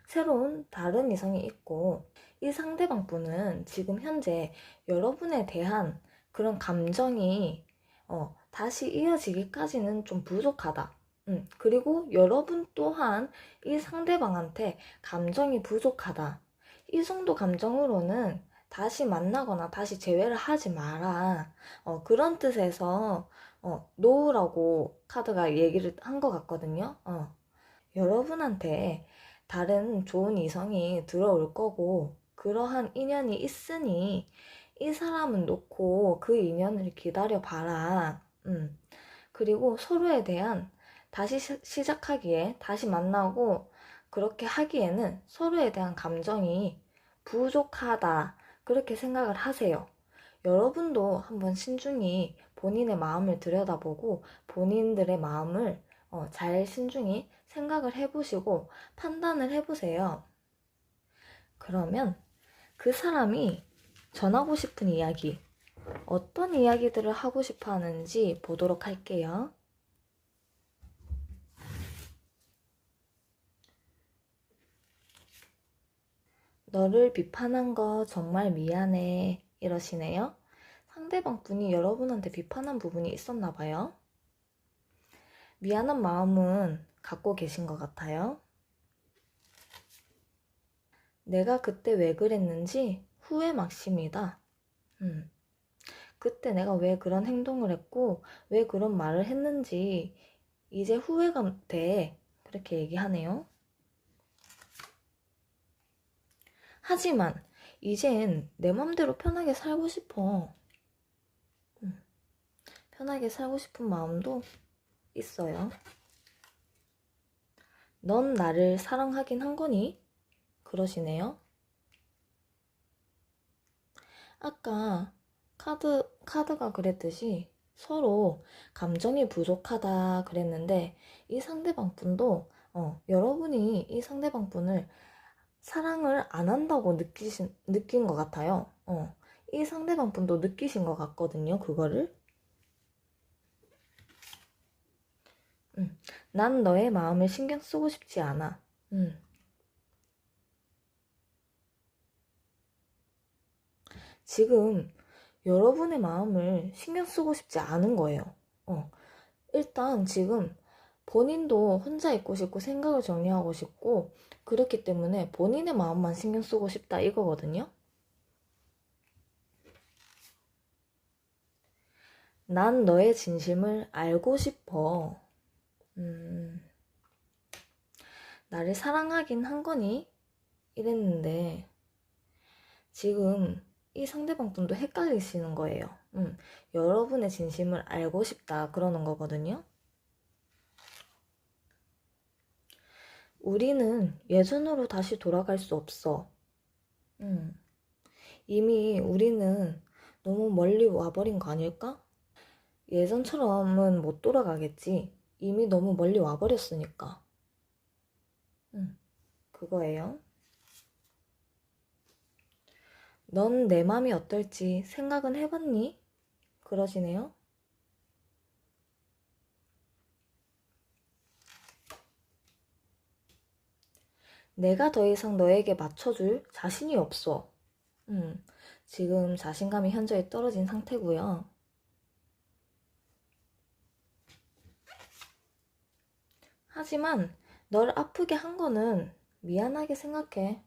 새로운 다른 이성이 있고 이 상대방 분은 지금 현재 여러분에 대한 그런 감정이 다시 이어지기까지는 좀 부족하다. 그리고 여러분 또한 이 상대방한테 감정이 부족하다. 이 정도 감정으로는 다시 만나거나 다시 재회를 하지 마라. 그런 뜻에서 노라고 카드가 얘기를 한 것 같거든요. 여러분한테 다른 좋은 이성이 들어올 거고 그러한 인연이 있으니 이 사람은 놓고 그 인연을 기다려 봐라. 그리고 서로에 대한 다시 시작하기에, 다시 만나고 그렇게 하기에는 서로에 대한 감정이 부족하다. 그렇게 생각을 하세요. 여러분도 한번 신중히 본인의 마음을 들여다보고 본인들의 마음을 잘 신중히 생각을 해보시고 판단을 해보세요. 그러면 그 사람이 전하고 싶은 이야기, 어떤 이야기들을 하고 싶어 하는지 보도록 할게요. 너를 비판한 거 정말 미안해. 이러시네요. 상대방 분이 여러분한테 비판한 부분이 있었나 봐요. 미안한 마음은 갖고 계신 것 같아요. 내가 그때 왜 그랬는지 후회 막심이다. 그때 내가 왜 그런 행동을 했고 왜 그런 말을 했는지 이제 후회가 돼. 그렇게 얘기하네요. 하지만 이젠 내 맘대로 편하게 살고 싶어. 편하게 살고 싶은 마음도 있어요. 넌 나를 사랑하긴 한 거니? 그러시네요. 아까 카드가 그랬듯이 서로 감정이 부족하다 그랬는데 이 상대방 분도 여러분이 이 상대방 분을 사랑을 안 한다고 느낀 것 같아요. 이 상대방 분도 느끼신 것 같거든요, 그거를. 난 너의 마음을 신경 쓰고 싶지 않아. 지금 여러분의 마음을 신경 쓰고 싶지 않은 거예요. 일단 지금 본인도 혼자 있고 싶고 생각을 정리하고 싶고 그렇기 때문에 본인의 마음만 신경 쓰고 싶다 이거거든요. 난 너의 진심을 알고 싶어. 나를 사랑하긴 한 거니? 이랬는데 지금 이 상대방 분도 헷갈리시는 거예요. 여러분의 진심을 알고 싶다 그러는 거거든요. 우리는 예전으로 다시 돌아갈 수 없어. 이미 우리는 너무 멀리 와버린 거 아닐까? 예전처럼은 못 돌아가겠지. 이미 너무 멀리 와버렸으니까. 그거예요. 넌 내 맘이 어떨지 생각은 해봤니? 그러시네요. 내가 더 이상 너에게 맞춰줄 자신이 없어. 지금 자신감이 현저히 떨어진 상태고요. 하지만 널 아프게 한 거는 미안하게 생각해.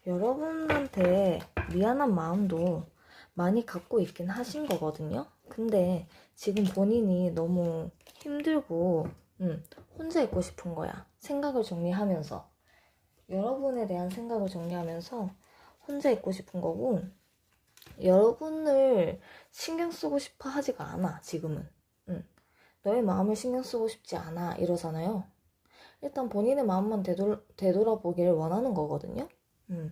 여러분한테 미안한 마음도 많이 갖고 있긴 하신 거거든요. 근데 지금 본인이 너무 힘들고 혼자 있고 싶은 거야. 생각을 정리하면서 여러분에 대한 생각을 정리하면서 혼자 있고 싶은 거고 여러분을 신경 쓰고 싶어 하지가 않아. 지금은 너의 마음을 신경 쓰고 싶지 않아 이러잖아요. 일단 본인의 마음만 되돌아보기를 원하는 거거든요.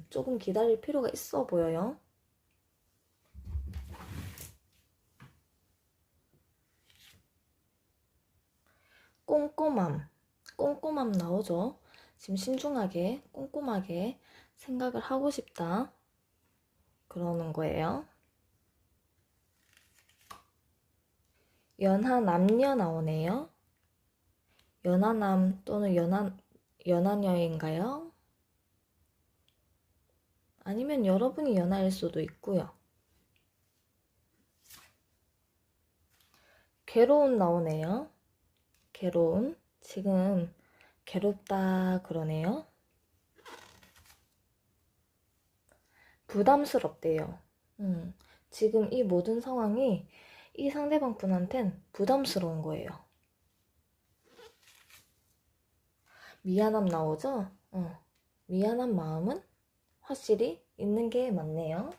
조금 기다릴 필요가 있어 보여요. 꼼꼼함 나오죠. 지금 신중하게, 꼼꼼하게 생각을 하고 싶다. 그러는 거예요. 연하 남녀 나오네요. 연하남 또는 연하녀인가요? 아니면 여러분이 연하일 수도 있고요. 괴로운 나오네요. 괴로운. 지금 괴롭다 그러네요. 부담스럽대요. 지금 이 모든 상황이 이 상대방 분한텐 부담스러운 거예요. 미안함 나오죠? 미안한 마음은 확실히 있는 게 맞네요.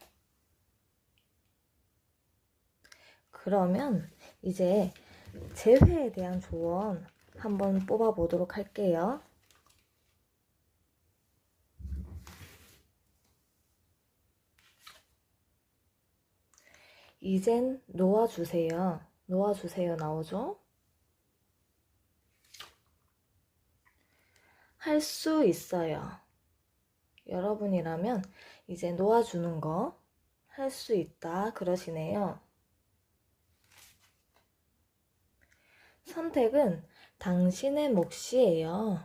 그러면 이제 재회에 대한 조언 한번 뽑아보도록 할게요. 이젠 놓아주세요. 놓아주세요 나오죠? 할 수 있어요. 여러분이라면 이제 놓아주는 거 할 수 있다 그러시네요. 선택은 당신의 몫이에요.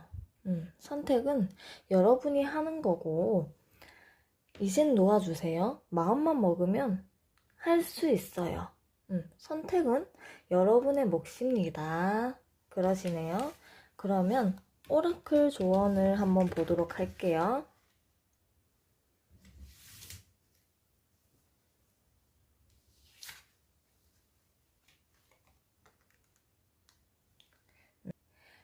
선택은 여러분이 하는 거고 이젠 놓아주세요. 마음만 먹으면 할 수 있어요. 선택은 여러분의 몫입니다. 그러시네요. 그러면 오라클 조언을 한번 보도록 할게요.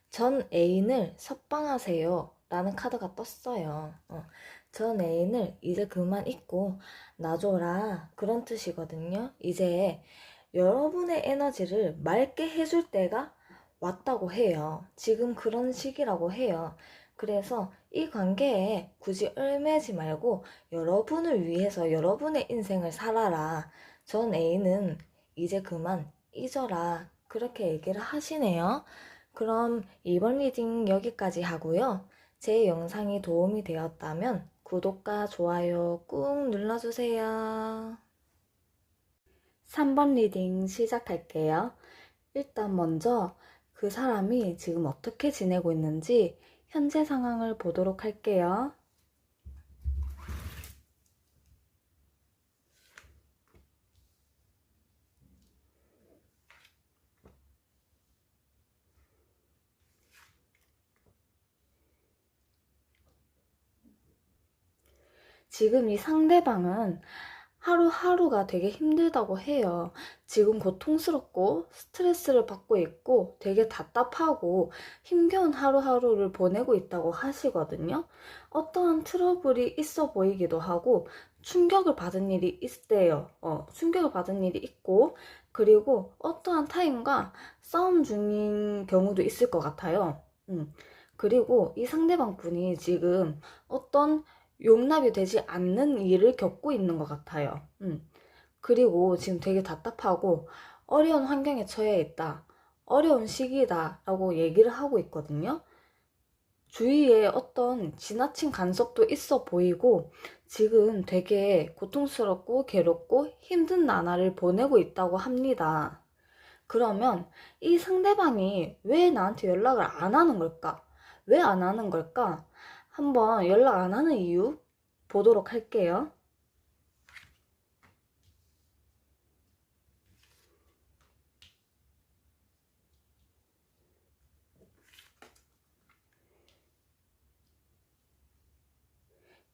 전 애인을 석방하세요 라는 카드가 떴어요. 전 애인을 이제 그만 잊고 놔줘라 그런 뜻이거든요. 이제 여러분의 에너지를 맑게 해줄 때가 왔다고 해요. 지금 그런 시기라고 해요. 그래서 이 관계에 굳이 얽매지 말고 여러분을 위해서 여러분의 인생을 살아라. 전 애인은 이제 그만 잊어라. 그렇게 얘기를 하시네요. 그럼 이번 리딩 여기까지 하고요. 제 영상이 도움이 되었다면 구독과 좋아요 꾹 눌러주세요. 3번 리딩 시작할게요. 일단 먼저 그 사람이 지금 어떻게 지내고 있는지 현재 상황을 보도록 할게요. 지금 이 상대방은 하루하루가 되게 힘들다고 해요. 지금 고통스럽고 스트레스를 받고 있고 되게 답답하고 힘겨운 하루하루를 보내고 있다고 하시거든요. 어떠한 트러블이 있어 보이기도 하고 충격을 받은 일이 있대요. 충격을 받은 일이 있고 그리고 어떠한 타인과 싸움 중인 경우도 있을 것 같아요. 그리고 이 상대방 분이 지금 어떤 용납이 되지 않는 일을 겪고 있는 것 같아요. 그리고 지금 되게 답답하고 어려운 환경에 처해 있다. 어려운 시기다 라고 얘기를 하고 있거든요. 주위에 어떤 지나친 간섭도 있어 보이고 지금 되게 고통스럽고 괴롭고 힘든 나날을 보내고 있다고 합니다. 그러면 이 상대방이 왜 나한테 연락을 안 하는 걸까? 왜 안 하는 걸까? 한번 연락 안 하는 이유 보도록 할게요.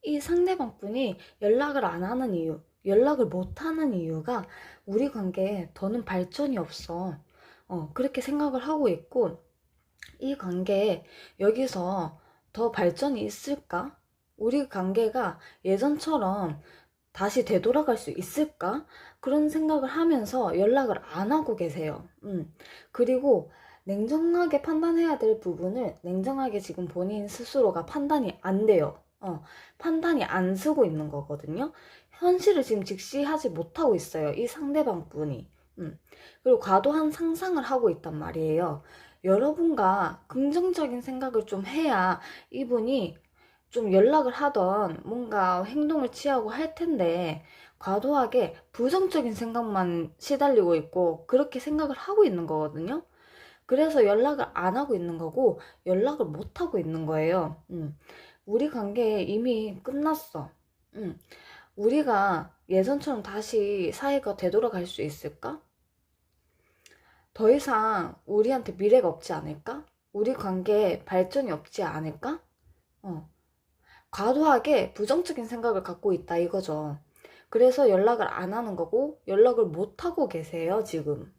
이 상대방 분이 연락을 안 하는 이유, 연락을 못 하는 이유가 우리 관계에 더는 발전이 없어. 그렇게 생각을 하고 있고, 이 관계에 여기서 더 발전이 있을까? 우리 관계가 예전처럼 다시 되돌아갈 수 있을까? 그런 생각을 하면서 연락을 안 하고 계세요. 그리고 냉정하게 판단해야 될 부분을 냉정하게 지금 본인 스스로가 판단이 안 돼요. 판단이 안 쓰고 있는 거거든요. 현실을 지금 직시하지 못하고 있어요. 이 상대방 분이. 그리고 과도한 상상을 하고 있단 말이에요. 여러분과 긍정적인 생각을 좀 해야 이분이 좀 연락을 하던 뭔가 행동을 취하고 할 텐데 과도하게 부정적인 생각만 시달리고 있고 그렇게 생각을 하고 있는 거거든요. 그래서 연락을 안 하고 있는 거고 연락을 못 하고 있는 거예요. 우리 관계 이미 끝났어. 우리가 예전처럼 다시 사이가 되돌아갈 수 있을까? 더 이상 우리한테 미래가 없지 않을까? 우리 관계에 발전이 없지 않을까? 과도하게 부정적인 생각을 갖고 있다 이거죠. 그래서 연락을 안 하는 거고 연락을 못 하고 계세요, 지금.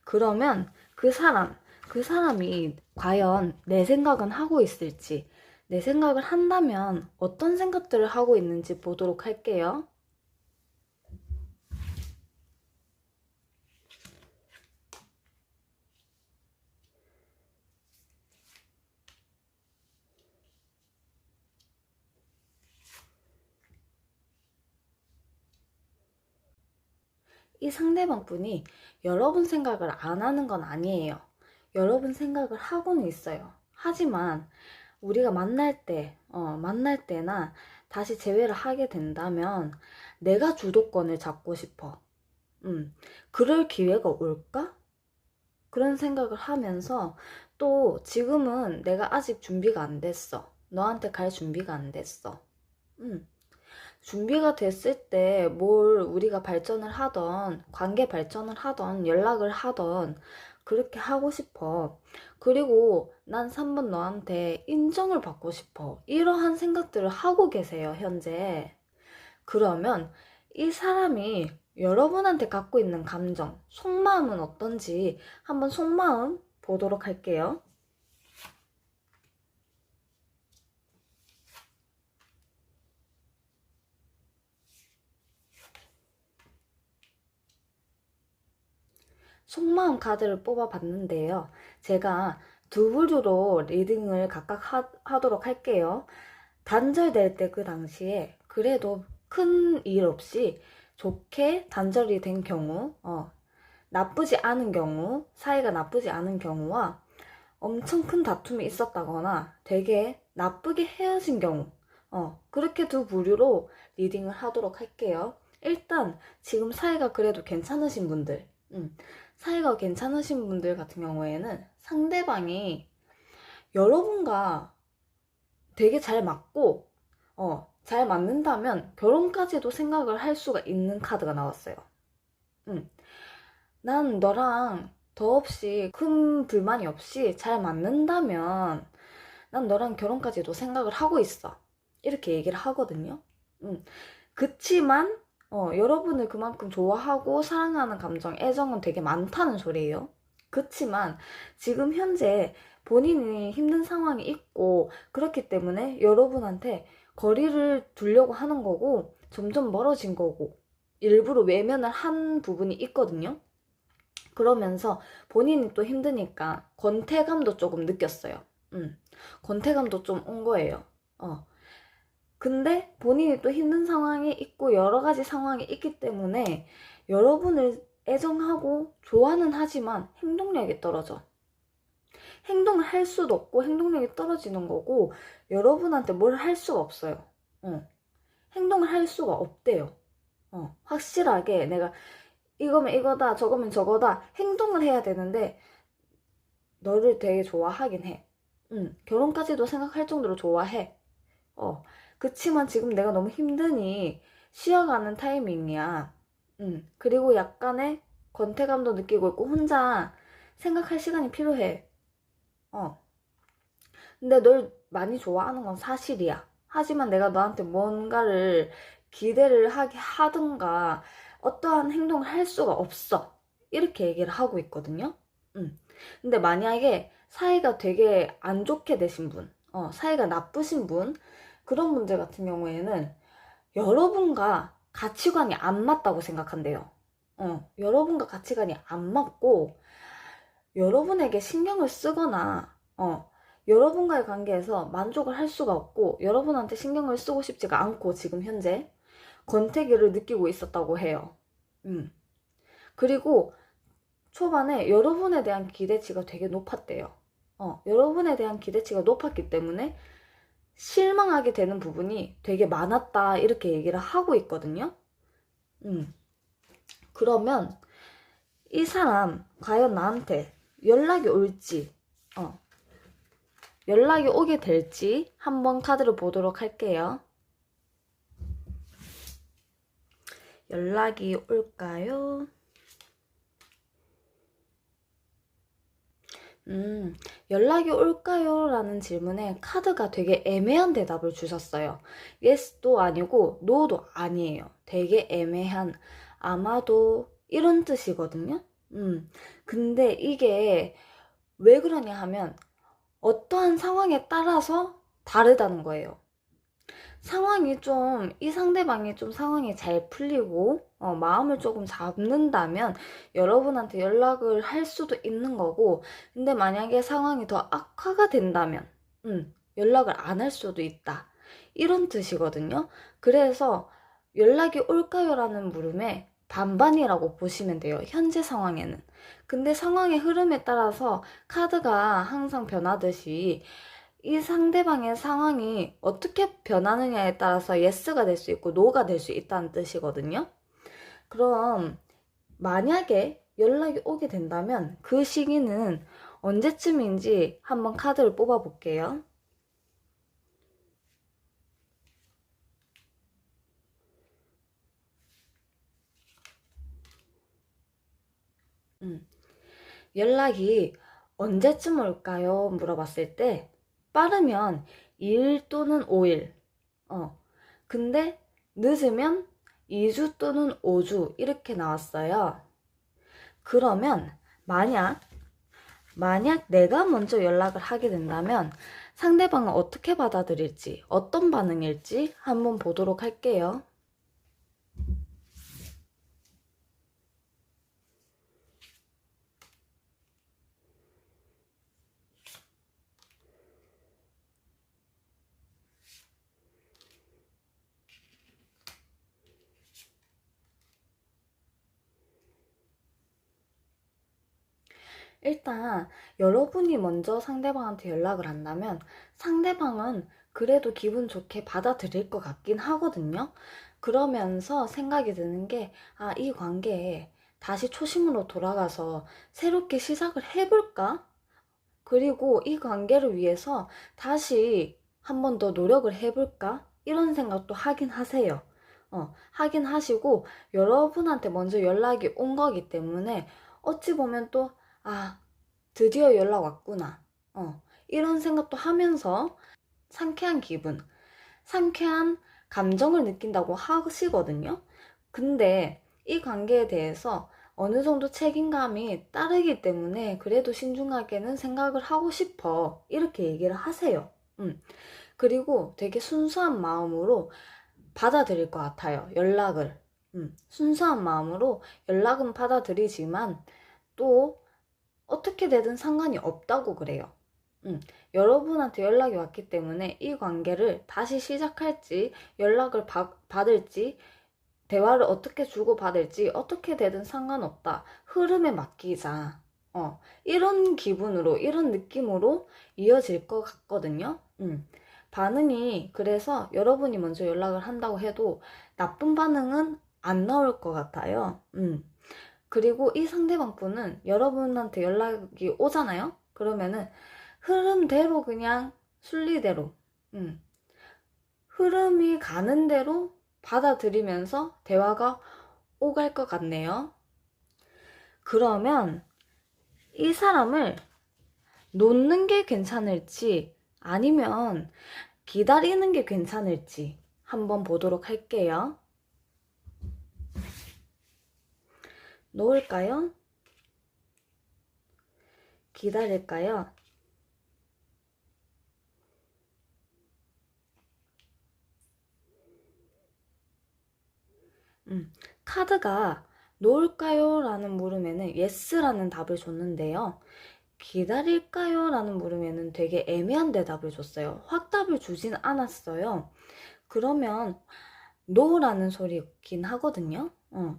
그러면 그 사람이 과연 내 생각은 하고 있을지, 내 생각을 한다면 어떤 생각들을 하고 있는지 보도록 할게요. 이 상대방 분이 여러분 생각을 안 하는 건 아니에요. 여러분 생각을 하고는 있어요. 하지만 우리가 만날 때나 다시 재회를 하게 된다면 내가 주도권을 잡고 싶어. 그럴 기회가 올까? 그런 생각을 하면서 또 지금은 내가 아직 준비가 안 됐어. 너한테 갈 준비가 안 됐어. 음. 준비가 됐을 때 뭘 우리가 발전을 하던, 관계 발전을 하던, 연락을 하던, 그렇게 하고 싶어. 그리고 난 3번 너한테 인정을 받고 싶어. 이러한 생각들을 하고 계세요, 현재. 그러면 이 사람이 여러분한테 갖고 있는 감정, 속마음은 어떤지 한번 속마음 보도록 할게요. 속마음 카드를 뽑아봤는데요. 제가 두 부류로 리딩을 각각 하도록 할게요. 단절될 때 그 당시에 그래도 큰 일 없이 좋게 단절이 된 경우, 나쁘지 않은 경우, 사이가 나쁘지 않은 경우와 엄청 큰 다툼이 있었다거나 되게 나쁘게 헤어진 경우, 그렇게 두 부류로 리딩을 하도록 할게요. 일단 지금 사이가 그래도 괜찮으신 분들, 사이가 괜찮으신 분들 같은 경우에는 상대방이 여러분과 되게 잘 맞고, 잘 맞는다면 결혼까지도 생각을 할 수가 있는 카드가 나왔어요. 난 너랑 더없이 큰 불만이 없이 잘 맞는다면 난 너랑 결혼까지도 생각을 하고 있어. 이렇게 얘기를 하거든요. 그치만 여러분을 그만큼 좋아하고 사랑하는 감정, 애정은 되게 많다는 소리예요. 그치만 지금 현재 본인이 힘든 상황이 있고 그렇기 때문에 여러분한테 거리를 두려고 하는 거고 점점 멀어진 거고 일부러 외면을 한 부분이 있거든요. 그러면서 본인이 또 힘드니까 권태감도 조금 느꼈어요. 권태감도 좀 온 거예요. 근데 본인이 또 힘든 상황이 있고 여러 가지 상황이 있기 때문에 여러분을 애정하고 좋아는 하지만 행동력이 떨어져. 행동을 할 수도 없고 행동력이 떨어지는 거고 여러분한테 뭘 할 수가 없어요. 행동을 할 수가 없대요. 확실하게 내가 이거면 이거다 저거면 저거다 행동을 해야 되는데 너를 되게 좋아하긴 해. 결혼까지도 생각할 정도로 좋아해. 그치만 지금 내가 너무 힘드니 쉬어가는 타이밍이야. 그리고 약간의 권태감도 느끼고 있고 혼자 생각할 시간이 필요해. 근데 널 많이 좋아하는 건 사실이야. 하지만 내가 너한테 뭔가를 기대를 하게 하든가 어떠한 행동을 할 수가 없어. 이렇게 얘기를 하고 있거든요. 근데 만약에 사이가 되게 안 좋게 되신 분, 사이가 나쁘신 분, 그런 분들 같은 경우에는 여러분과 가치관이 안 맞다고 생각한대요. 여러분과 가치관이 안 맞고 여러분에게 신경을 쓰거나 여러분과의 관계에서 만족을 할 수가 없고 여러분한테 신경을 쓰고 싶지가 않고 지금 현재 권태기를 느끼고 있었다고 해요. 그리고 초반에 여러분에 대한 기대치가 되게 높았대요. 여러분에 대한 기대치가 높았기 때문에 실망하게 되는 부분이 되게 많았다 이렇게 얘기를 하고 있거든요. 그러면 이 사람 과연 나한테 연락이 올지 연락이 오게 될지 한번 카드를 보도록 할게요. 연락이 올까요? 연락이 올까요? 라는 질문에 카드가 되게 애매한 대답을 주셨어요. yes도 아니고 no도 아니에요. 되게 애매한 아마도 이런 뜻이거든요. 근데 이게 왜 그러냐 하면 어떠한 상황에 따라서 다르다는 거예요. 상황이 좀, 이 상대방이 좀 상황이 잘 풀리고, 마음을 조금 잡는다면 여러분한테 연락을 할 수도 있는 거고, 근데 만약에 상황이 더 악화가 된다면, 연락을 안 할 수도 있다. 이런 뜻이거든요. 그래서 연락이 올까요? 라는 물음에 반반이라고 보시면 돼요. 현재 상황에는. 근데 상황의 흐름에 따라서 카드가 항상 변하듯이 이 상대방의 상황이 어떻게 변하느냐에 따라서 yes가 될 수 있고 no가 될 수 있다는 뜻이거든요. 그럼 만약에 연락이 오게 된다면 그 시기는 언제쯤인지 한번 카드를 뽑아 볼게요. 연락이 언제쯤 올까요? 물어봤을 때 빠르면 2일 또는 5일. 근데 늦으면 2주 또는 5주 이렇게 나왔어요. 그러면 만약 내가 먼저 연락을 하게 된다면 상대방은 어떻게 받아들일지, 어떤 반응일지 한번 보도록 할게요. 일단 여러분이 먼저 상대방한테 연락을 한다면 상대방은 그래도 기분 좋게 받아들일 것 같긴 하거든요. 그러면서 생각이 드는 게, 이 관계에 다시 초심으로 돌아가서 새롭게 시작을 해볼까? 그리고 이 관계를 위해서 다시 한 번 더 노력을 해볼까? 이런 생각도 하긴 하세요. 하긴 하시고, 여러분한테 먼저 연락이 온 거기 때문에, 어찌 보면 또, 드디어 연락 왔구나. 이런 생각도 하면서, 상쾌한 기분, 상쾌한 감정을 느낀다고 하시거든요. 근데 이 관계에 대해서 어느 정도 책임감이 따르기 때문에 그래도 신중하게는 생각을 하고 싶어. 이렇게 얘기를 하세요. 그리고 되게 순수한 마음으로 받아들일 것 같아요. 연락을. 순수한 마음으로 연락은 받아들이지만 또 어떻게 되든 상관이 없다고 그래요. 여러분한테 연락이 왔기 때문에 이 관계를 다시 시작할지, 연락을 받을지, 대화를 어떻게 주고받을지, 어떻게 되든 상관없다. 흐름에 맡기자. 이런 기분으로, 이런 느낌으로 이어질 것 같거든요. 반응이, 그래서 여러분이 먼저 연락을 한다고 해도 나쁜 반응은 안 나올 것 같아요. 그리고 이 상대방 분은 여러분한테 연락이 오잖아요? 그러면은 흐름대로 그냥 순리대로, 흐름이 가는 대로 받아들이면서 대화가 오갈 것 같네요. 그러면 이 사람을 놓는 게 괜찮을지 아니면 기다리는 게 괜찮을지 한번 보도록 할게요. 놓을까요? 기다릴까요? 카드가 놓을까요? 라는 물음에는 yes라는 답을 줬는데요. 기다릴까요? 라는 물음에는 되게 애매한 대답을 줬어요. 확답을 주진 않았어요. 그러면 no라는 소리긴 하거든요.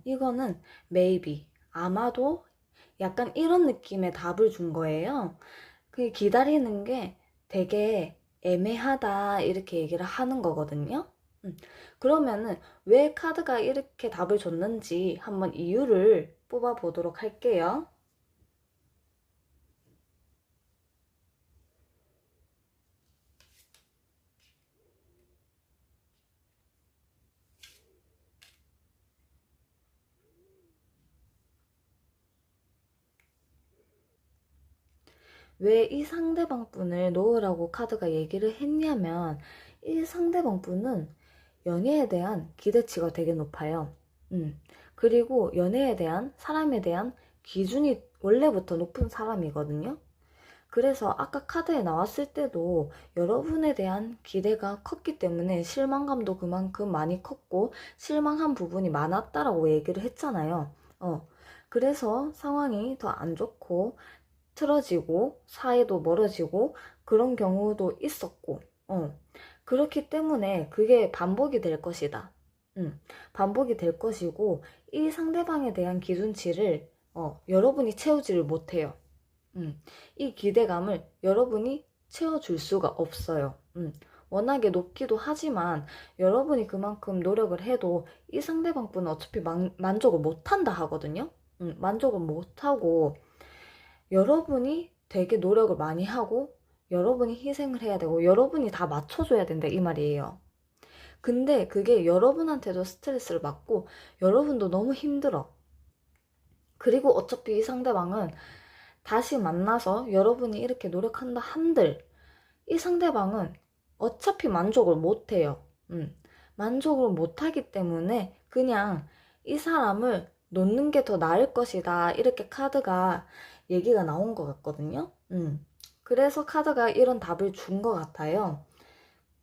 이거는 maybe, 아마도 약간 이런 느낌의 답을 준 거예요. 그 기다리는 게 되게 애매하다 이렇게 얘기를 하는 거거든요. 그러면은 왜 카드가 이렇게 답을 줬는지 한번 이유를 뽑아 보도록 할게요. 왜 이 상대방 분을 놓으라고 카드가 얘기를 했냐면, 이 상대방 분은 연애에 대한 기대치가 되게 높아요. 그리고 연애에 대한, 사람에 대한 기준이 원래부터 높은 사람이거든요. 그래서 아까 카드에 나왔을 때도 여러분에 대한 기대가 컸기 때문에 실망감도 그만큼 많이 컸고 실망한 부분이 많았다라고 얘기를 했잖아요. 그래서 상황이 더 안 좋고 틀어지고 사이도 멀어지고 그런 경우도 있었고, 그렇기 때문에 그게 반복이 될 것이다. 반복이 될 것이고, 이 상대방에 대한 기준치를 여러분이 채우지를 못해요. 이 기대감을 여러분이 채워줄 수가 없어요. 워낙에 높기도 하지만 여러분이 그만큼 노력을 해도 이 상대방 분은 어차피 만족을 못한다 하거든요. 만족을 못하고 여러분이 되게 노력을 많이 하고 여러분이 희생을 해야 되고 여러분이 다 맞춰줘야 된다 이 말이에요. 근데 그게 여러분한테도 스트레스를 받고 여러분도 너무 힘들어. 그리고 어차피 이 상대방은 다시 만나서 여러분이 이렇게 노력한다 한들 이 상대방은 어차피 만족을 못해요. 만족을 못하기 때문에 그냥 이 사람을 놓는 게 더 나을 것이다 이렇게 카드가 얘기가 나온 것 같거든요. 그래서 카드가 이런 답을 준 것 같아요.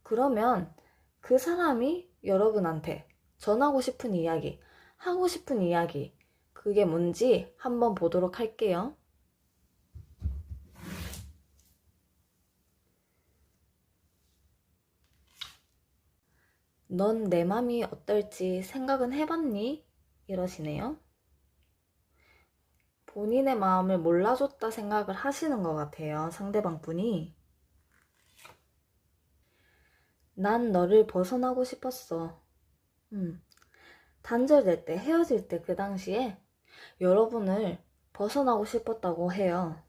그러면 그 사람이 여러분한테 전하고 싶은 이야기, 하고 싶은 이야기, 그게 뭔지 한번 보도록 할게요. 넌 내 맘이 어떨지 생각은 해봤니? 이러시네요. 본인의 마음을 몰라줬다 생각을 하시는 것 같아요. 상대방 분이. 난 너를 벗어나고 싶었어. 단절될 때, 헤어질 때 그 당시에 여러분을 벗어나고 싶었다고 해요.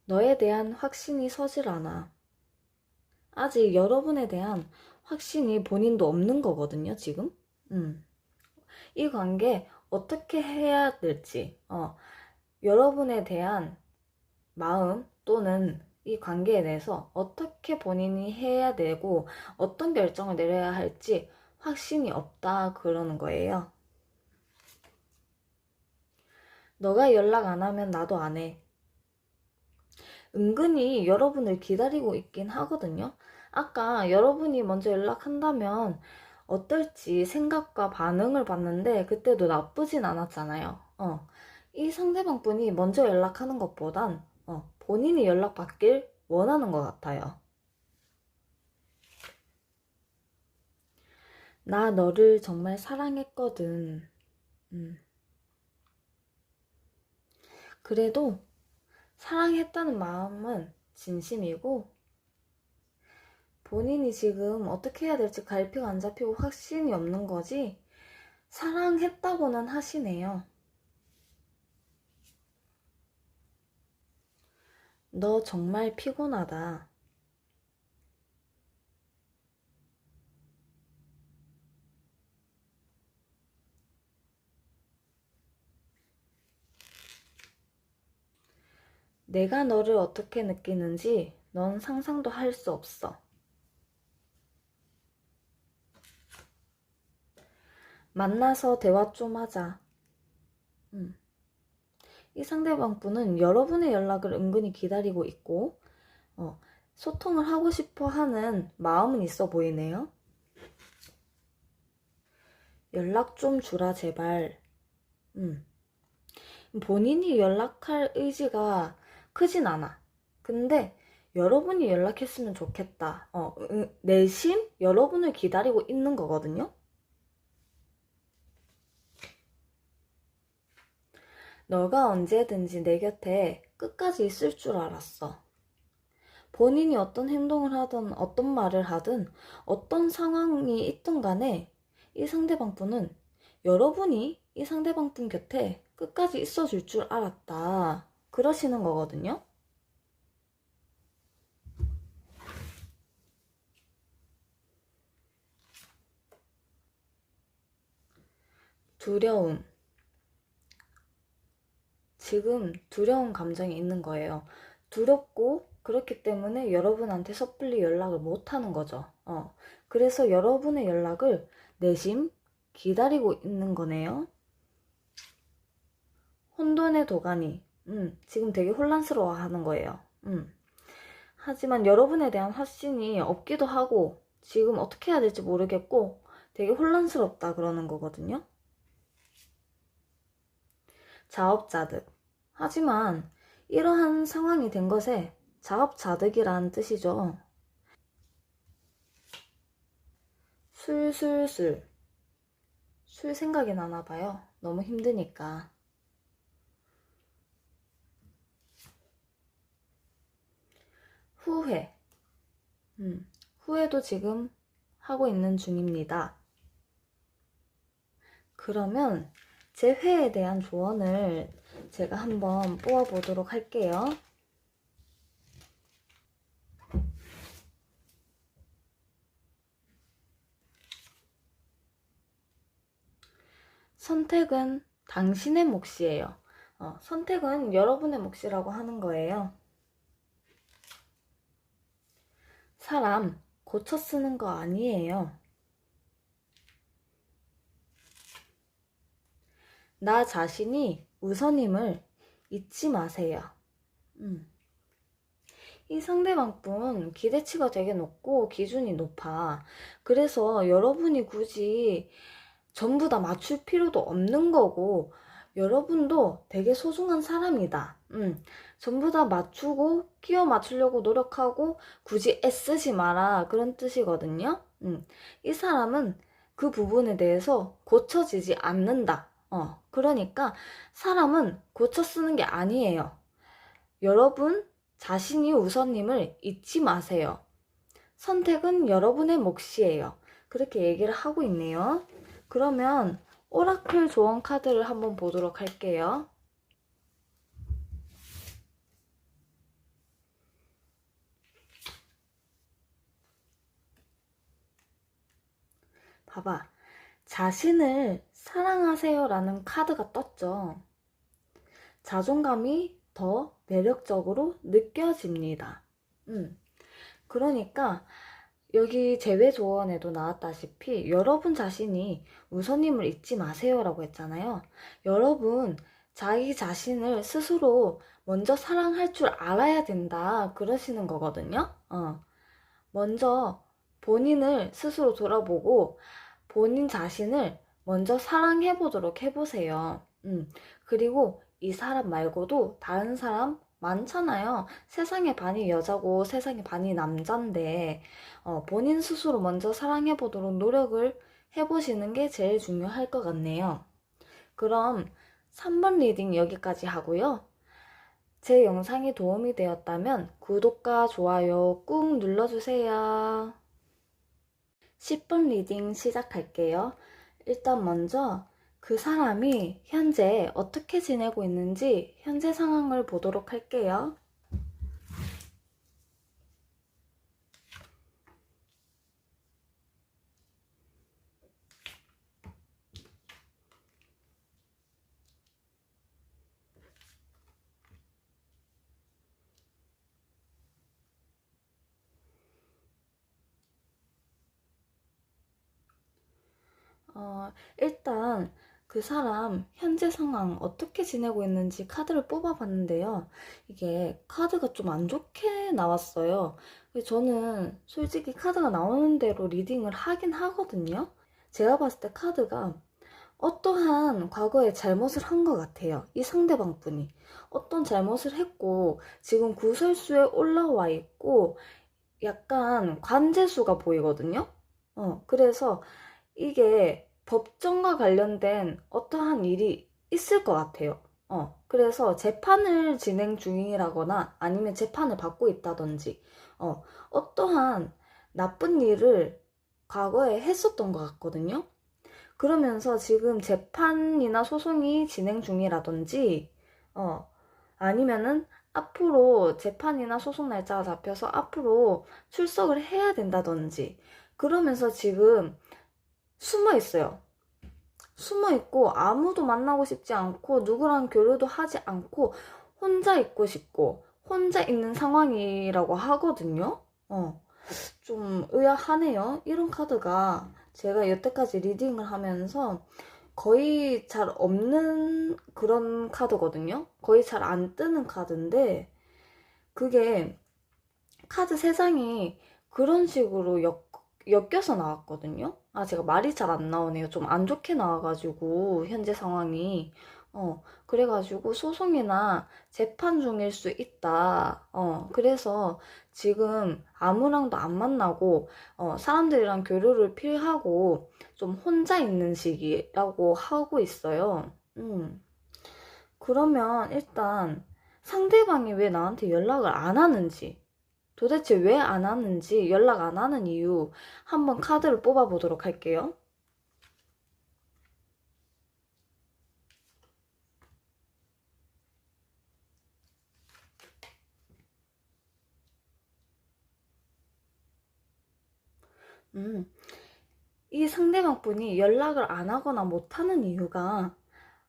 너에 대한 확신이 서질 않아. 아직 여러분에 대한 확신이 본인도 없는 거거든요, 지금. 이 관계 어떻게 해야 될지, 여러분에 대한 마음 또는 이 관계에 대해서 어떻게 본인이 해야 되고 어떤 결정을 내려야 할지 확신이 없다 그러는 거예요. 너가 연락 안 하면 나도 안 해. 은근히 여러분을 기다리고 있긴 하거든요. 아까 여러분이 먼저 연락한다면 어떨지 생각과 반응을 봤는데 그때도 나쁘진 않았잖아요. 이 상대방 분이 먼저 연락하는 것보단 본인이 연락받길 원하는 것 같아요. 나 너를 정말 사랑했거든. 그래도 사랑했다는 마음은 진심이고 본인이 지금 어떻게 해야 될지 갈피가 안 잡히고 확신이 없는 거지 사랑했다고는 하시네요. 너 정말 피곤하다. 내가 너를 어떻게 느끼는지 넌 상상도 할 수 없어. 만나서 대화 좀 하자. 이 상대방 분은 여러분의 연락을 은근히 기다리고 있고 소통을 하고 싶어 하는 마음은 있어 보이네요. 연락 좀 주라 제발. 본인이 연락할 의지가 크진 않아. 근데 여러분이 연락했으면 좋겠다. 내심 여러분을 기다리고 있는 거거든요. 너가 언제든지 내 곁에 끝까지 있을 줄 알았어. 본인이 어떤 행동을 하든 어떤 말을 하든 어떤 상황이 있든 간에 이 상대방 분은 여러분이 이 상대방 분 곁에 끝까지 있어줄 줄 알았다. 그러시는 거거든요. 두려움. 지금 두려운 감정이 있는 거예요. 두렵고 그렇기 때문에 여러분한테 섣불리 연락을 못 하는 거죠. 그래서 여러분의 연락을 내심 기다리고 있는 거네요. 혼돈의 도가니. 지금 되게 혼란스러워 하는 거예요. 하지만 여러분에 대한 확신이 없기도 하고, 지금 어떻게 해야 될지 모르겠고, 되게 혼란스럽다 그러는 거거든요. 자업자득. 하지만 이러한 상황이 된 것에 자업자득이라는 뜻이죠. 술술술. 술 생각이 나나 봐요. 너무 힘드니까. 후회. 후회도 지금 하고 있는 중입니다. 그러면 제 회에 대한 조언을 제가 한번 뽑아보도록 할게요. 선택은 당신의 몫이에요. 선택은 여러분의 몫이라고 하는 거예요. 사람 고쳐 쓰는 거 아니에요. 나 자신이 우선임을 잊지 마세요. 이 상대방분 기대치가 되게 높고 기준이 높아. 그래서 여러분이 굳이 전부 다 맞출 필요도 없는 거고, 여러분도 되게 소중한 사람이다. 전부 다 맞추고 끼워 맞추려고 노력하고 굳이 애쓰지 마라, 그런 뜻이거든요. 이 사람은 그 부분에 대해서 고쳐지지 않는다. 그러니까 사람은 고쳐 쓰는 게 아니에요. 여러분 자신이 우선임을 잊지 마세요. 선택은 여러분의 몫이에요. 그렇게 얘기를 하고 있네요. 그러면 오라클 조언 카드를 한번 보도록 할게요. 봐봐. 자신을 사랑하세요 라는 카드가 떴죠. 자존감이 더 매력적으로 느껴집니다. 그러니까 여기 재회 조언에도 나왔다시피 여러분 자신이 우선임을 잊지 마세요 라고 했잖아요. 여러분 자기 자신을 스스로 먼저 사랑할 줄 알아야 된다 그러시는 거거든요. 먼저 본인을 스스로 돌아보고 본인 자신을 먼저 사랑해 보도록 해보세요. 그리고 이 사람 말고도 다른 사람 많잖아요. 세상의 반이 여자고 세상의 반이 남잔데 본인 스스로 먼저 사랑해 보도록 노력을 해보시는 게 제일 중요할 것 같네요. 그럼 3번 리딩 여기까지 하고요. 제 영상이 도움이 되었다면 구독과 좋아요 꾹 눌러주세요. 10번 리딩 시작할게요. 일단 먼저 그 사람이 현재 어떻게 지내고 있는지 현재 상황을 보도록 할게요. 일단 그 사람 현재 상황 어떻게 지내고 있는지 카드를 뽑아봤는데요. 이게 카드가 좀 안 좋게 나왔어요. 저는 솔직히 카드가 나오는 대로 리딩을 하긴 하거든요. 제가 봤을 때 카드가 어떠한 과거에 잘못을 한 것 같아요. 이 상대방 분이 어떤 잘못을 했고 지금 구설수에 올라와 있고 약간 관재수가 보이거든요. 그래서 이게 법정과 관련된 어떠한 일이 있을 것 같아요. 그래서 재판을 진행 중이라거나 아니면 재판을 받고 있다든지, 어떠한 나쁜 일을 과거에 했었던 것 같거든요. 그러면서 지금 재판이나 소송이 진행 중이라든지, 아니면은 앞으로 재판이나 소송 날짜가 잡혀서 앞으로 출석을 해야 된다든지, 그러면서 지금 숨어 있어요. 숨어 있고 아무도 만나고 싶지 않고 누구랑 교류도 하지 않고 혼자 있고 싶고 혼자 있는 상황이라고 하거든요. 좀 의아하네요. 이런 카드가 제가 여태까지 리딩을 하면서 거의 잘 없는 그런 카드거든요. 거의 잘 안 뜨는 카드인데 그게 카드 3장이 그런 식으로 엮여서 나왔거든요. 아, 제가 말이 잘 안 나오네요. 좀 안 좋게 나와가지고, 현재 상황이. 그래가지고 소송이나 재판 중일 수 있다. 그래서 지금 아무랑도 안 만나고, 사람들이랑 교류를 피하고, 좀 혼자 있는 시기라고 하고 있어요. 그러면 일단 상대방이 왜 나한테 연락을 안 하는지, 도대체 왜 안 하는지, 연락 안 하는 이유 한번 카드를 뽑아 보도록 할게요. 음, 이 상대방 분이 연락을 안 하거나 못 하는 이유가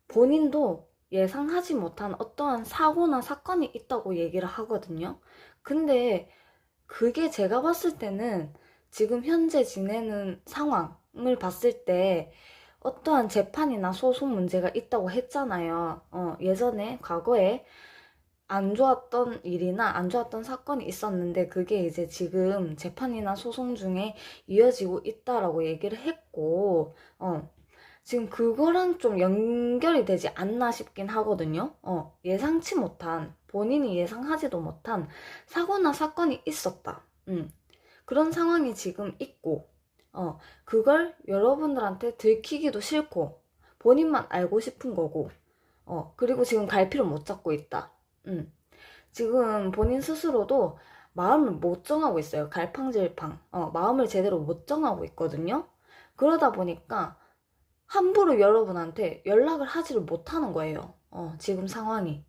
본인도 예상하지 못한 어떠한 사고나 사건이 있다고 얘기를 하거든요. 근데 그게 제가 봤을 때는 지금 현재 지내는 상황을 봤을 때 어떠한 재판이나 소송 문제가 있다고 했잖아요. 예전에 과거에 안 좋았던 일이나 안 좋았던 사건이 있었는데 그게 이제 지금 재판이나 소송 중에 이어지고 있다라고 얘기를 했고, 지금 그거랑 좀 연결이 되지 않나 싶긴 하거든요. 예상치 못한, 본인이 예상하지도 못한 사고나 사건이 있었다. 그런 상황이 지금 있고, 그걸 여러분들한테 들키기도 싫고, 본인만 알고 싶은 거고, 그리고 지금 갈피를 못 잡고 있다. 지금 본인 스스로도 마음을 못 정하고 있어요. 갈팡질팡. 마음을 제대로 못 정하고 있거든요. 그러다 보니까 함부로 여러분한테 연락을 하지를 못하는 거예요. 지금 상황이.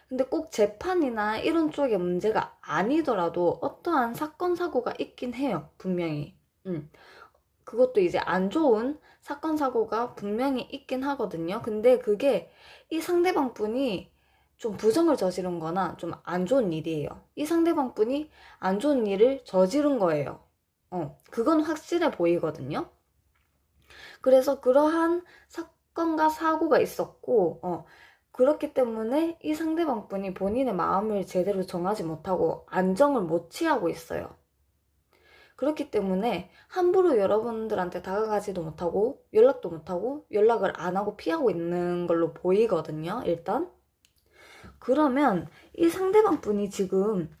근데 꼭 재판이나 이런 쪽의 문제가 아니더라도 어떠한 사건, 사고가 있긴 해요. 분명히. 그것도 이제 안 좋은 사건, 사고가 분명히 있긴 하거든요. 근데 그게 이 상대방 분이 좀 부정을 저지른 거나 좀 안 좋은 일이에요. 이 상대방 분이 안 좋은 일을 저지른 거예요. 그건 확실해 보이거든요. 그래서 그러한 사건과 사고가 있었고, 그렇기 때문에 이 상대방 분이 본인의 마음을 제대로 정하지 못하고 안정을 못 취하고 있어요. 그렇기 때문에 함부로 여러분들한테 다가가지도 못하고 연락도 못하고 연락을 안 하고 피하고 있는 걸로 보이거든요, 일단. 그러면 이 상대방 분이 지금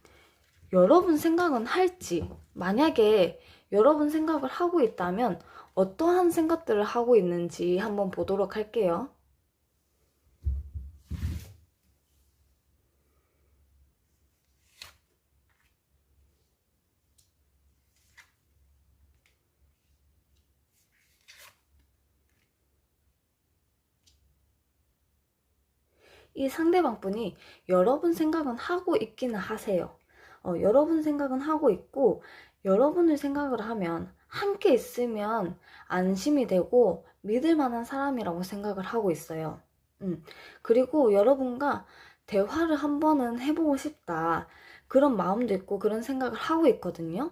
여러분 생각은 할지, 만약에 여러분 생각을 하고 있다면 어떠한 생각들을 하고 있는지 한번 보도록 할게요. 이 상대방 분이 여러분 생각은 하고 있기는 하세요. 여러분 생각은 하고 있고, 여러분을 생각을 하면 함께 있으면 안심이 되고 믿을 만한 사람이라고 생각을 하고 있어요. 그리고 여러분과 대화를 한 번은 해보고 싶다. 그런 마음도 있고 그런 생각을 하고 있거든요.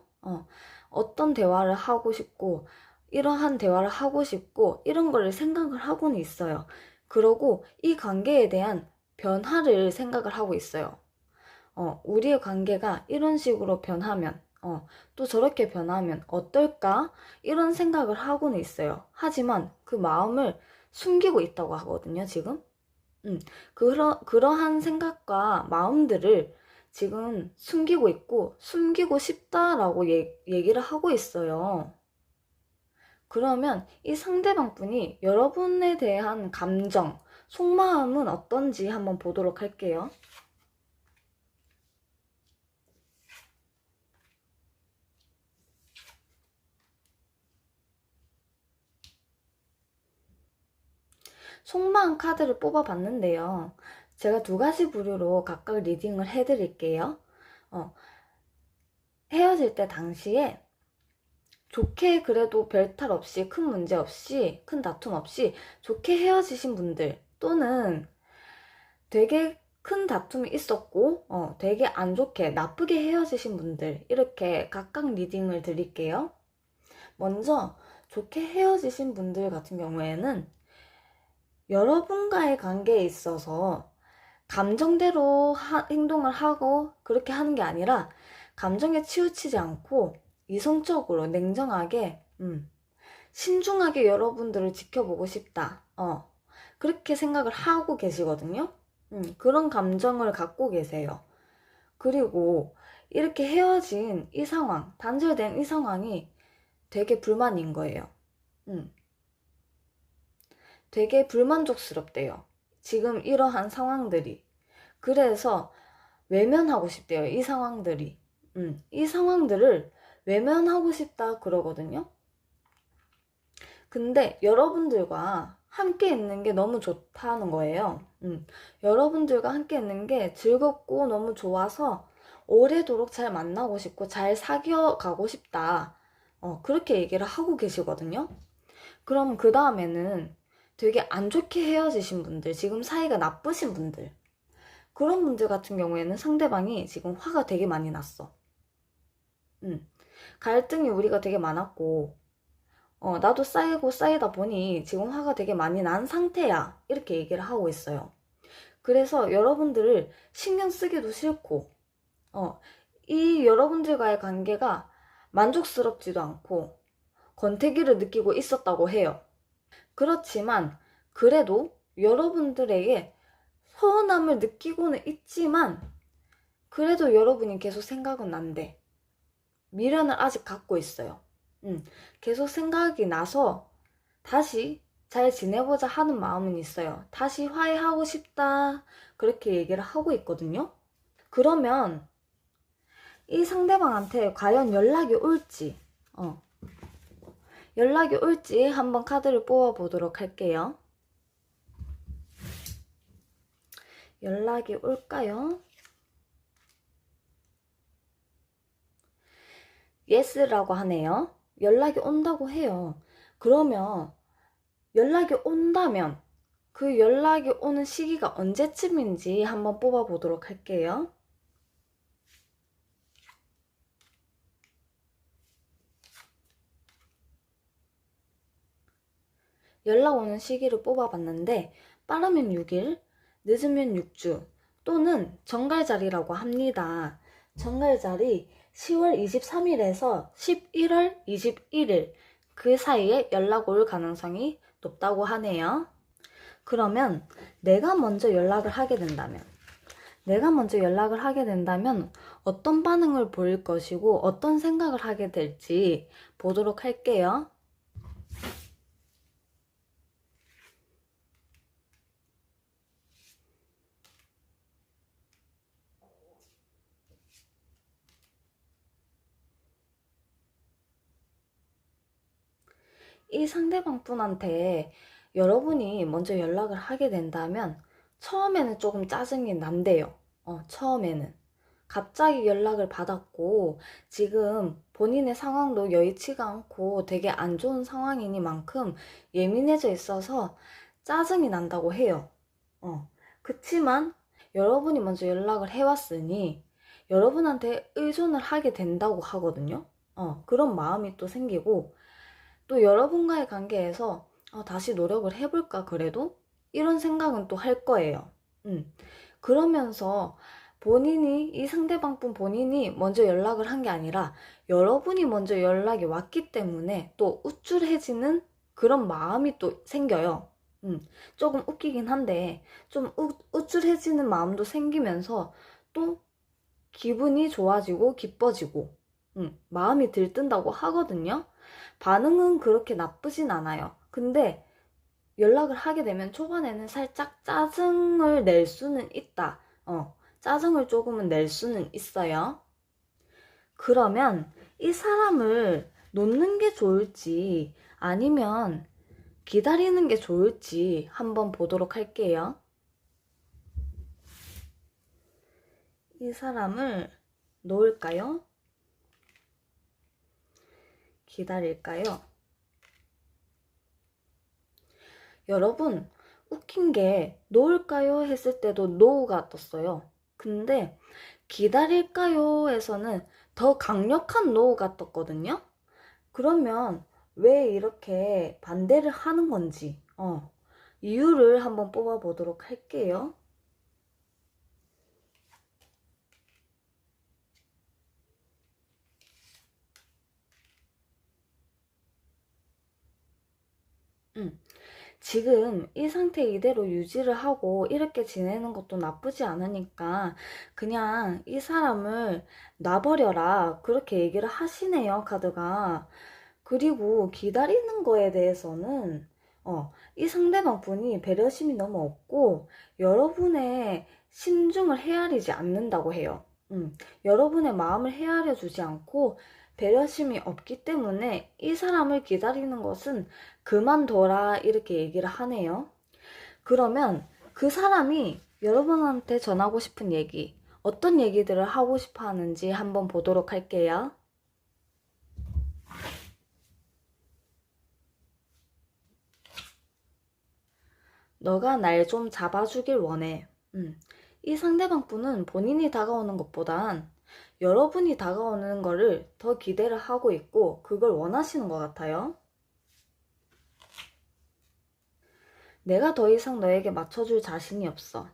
어떤 대화를 하고 싶고, 이러한 대화를 하고 싶고, 이런 거를 생각을 하고는 있어요. 그러고 이 관계에 대한 변화를 생각을 하고 있어요. 우리의 관계가 이런 식으로 변하면, 또 저렇게 변하면 어떨까? 이런 생각을 하고는 있어요. 하지만 그 마음을 숨기고 있다고 하거든요, 지금. 그러한 생각과 마음들을 지금 숨기고 있고, 숨기고 싶다라고 얘기를 하고 있어요. 그러면 이 상대방 분이 여러분에 대한 감정, 속마음은 어떤지 한번 보도록 할게요. 속마음 카드를 뽑아봤는데요. 제가 2가지 부류로 각각 리딩을 해드릴게요. 헤어질 때 당시에 좋게 그래도 별탈 없이 큰 문제 없이 큰 다툼 없이 좋게 헤어지신 분들 또는 되게 큰 다툼이 있었고 되게 안 좋게 나쁘게 헤어지신 분들 이렇게 각각 리딩을 드릴게요. 먼저 좋게 헤어지신 분들 같은 경우에는 여러분과의 관계에 있어서 감정대로 행동을 하고 그렇게 하는 게 아니라 감정에 치우치지 않고 이성적으로 냉정하게 신중하게 여러분들을 지켜보고 싶다. 그렇게 생각을 하고 계시거든요. 그런 감정을 갖고 계세요. 그리고 이렇게 헤어진 이 상황, 단절된 이 상황이 되게 불만인 거예요. 되게 불만족스럽대요. 지금 이러한 상황들이. 그래서 외면하고 싶대요. 이 상황들이. 이 상황들을 외면하고 싶다 그러거든요. 근데 여러분들과 함께 있는 게 너무 좋다는 거예요. 여러분들과 함께 있는 게 즐겁고 너무 좋아서 오래도록 잘 만나고 싶고 잘 사귀어 가고 싶다. 그렇게 얘기를 하고 계시거든요. 그럼 그 다음에는 되게 안 좋게 헤어지신 분들, 지금 사이가 나쁘신 분들, 그런 분들 같은 경우에는 상대방이 지금 화가 되게 많이 났어. 갈등이 우리가 되게 많았고, 나도 쌓이고 쌓이다 보니 지금 화가 되게 많이 난 상태야. 이렇게 얘기를 하고 있어요. 그래서 여러분들을 신경 쓰기도 싫고, 이 여러분들과의 관계가 만족스럽지도 않고, 권태기를 느끼고 있었다고 해요. 그렇지만, 그래도 여러분들에게 서운함을 느끼고는 있지만, 그래도 여러분이 계속 생각은 난대. 미련을 아직 갖고 있어요. 계속 생각이 나서 다시 잘 지내보자 하는 마음은 있어요. 다시 화해하고 싶다. 그렇게 얘기를 하고 있거든요. 그러면 이 상대방한테 과연 연락이 올지, 연락이 올지 한번 카드를 뽑아보도록 할게요. 연락이 올까요? yes라고 하네요. 연락이 온다고 해요. 그러면 연락이 온다면 그 연락이 오는 시기가 언제쯤인지 한번 뽑아보도록 할게요. 연락 오는 시기를 뽑아봤는데 빠르면 6일, 늦으면 6주 또는 정갈자리라고 합니다. 정갈자리 10월 23일에서 11월 21일 그 사이에 연락 올 가능성이 높다고 하네요. 그러면 내가 먼저 연락을 하게 된다면 어떤 반응을 보일 것이고 어떤 생각을 하게 될지 보도록 할게요. 이 상대방 분한테 여러분이 먼저 연락을 하게 된다면 처음에는 조금 짜증이 난대요. 처음에는. 갑자기 연락을 받았고 지금 본인의 상황도 여의치가 않고 되게 안 좋은 상황이니만큼 예민해져 있어서 짜증이 난다고 해요. 그치만 여러분이 먼저 연락을 해왔으니 여러분한테 의존을 하게 된다고 하거든요. 그런 마음이 또 생기고 또 여러분과의 관계에서 다시 노력을 해볼까 그래도? 이런 생각은 또 할 거예요. 그러면서 이 상대방분 본인이 먼저 연락을 한 게 아니라 여러분이 먼저 연락이 왔기 때문에 또 우쭐해지는 그런 마음이 또 생겨요. 조금 웃기긴 한데 좀 우쭐해지는 마음도 생기면서 또 기분이 좋아지고 기뻐지고 마음이 들뜬다고 하거든요. 반응은 그렇게 나쁘진 않아요. 근데 연락을 하게 되면 초반에는 살짝 짜증을 낼 수는 있다. 짜증을 조금은 낼 수는 있어요. 그러면 이 사람을 놓는 게 좋을지 아니면 기다리는 게 좋을지 한번 보도록 할게요. 이 사람을 놓을까요? 기다릴까요? 여러분, 웃긴 게 놓을까요? 했을 때도 no가 떴어요. 근데 기다릴까요? 에서는 더 강력한 no가 떴거든요. 그러면 왜 이렇게 반대를 하는 건지 이유를 한번 뽑아 보도록 할게요. 지금 이 상태 이대로 유지를 하고 이렇게 지내는 것도 나쁘지 않으니까 그냥 이 사람을 놔버려라 그렇게 얘기를 하시네요, 카드가. 그리고 기다리는 거에 대해서는 이 상대방 분이 배려심이 너무 없고 여러분의 심중을 헤아리지 않는다고 해요. 여러분의 마음을 헤아려 주지 않고 배려심이 없기 때문에 이 사람을 기다리는 것은 그만둬라 이렇게 얘기를 하네요. 그러면 그 사람이 여러분한테 전하고 싶은 얘기, 어떤 얘기들을 하고 싶어 하는지 한번 보도록 할게요. 너가 날 좀 잡아주길 원해. 이 상대방 분은 본인이 다가오는 것보단 여러분이 다가오는 거를 더 기대를 하고 있고 그걸 원하시는 것 같아요. 내가 더 이상 너에게 맞춰줄 자신이 없어.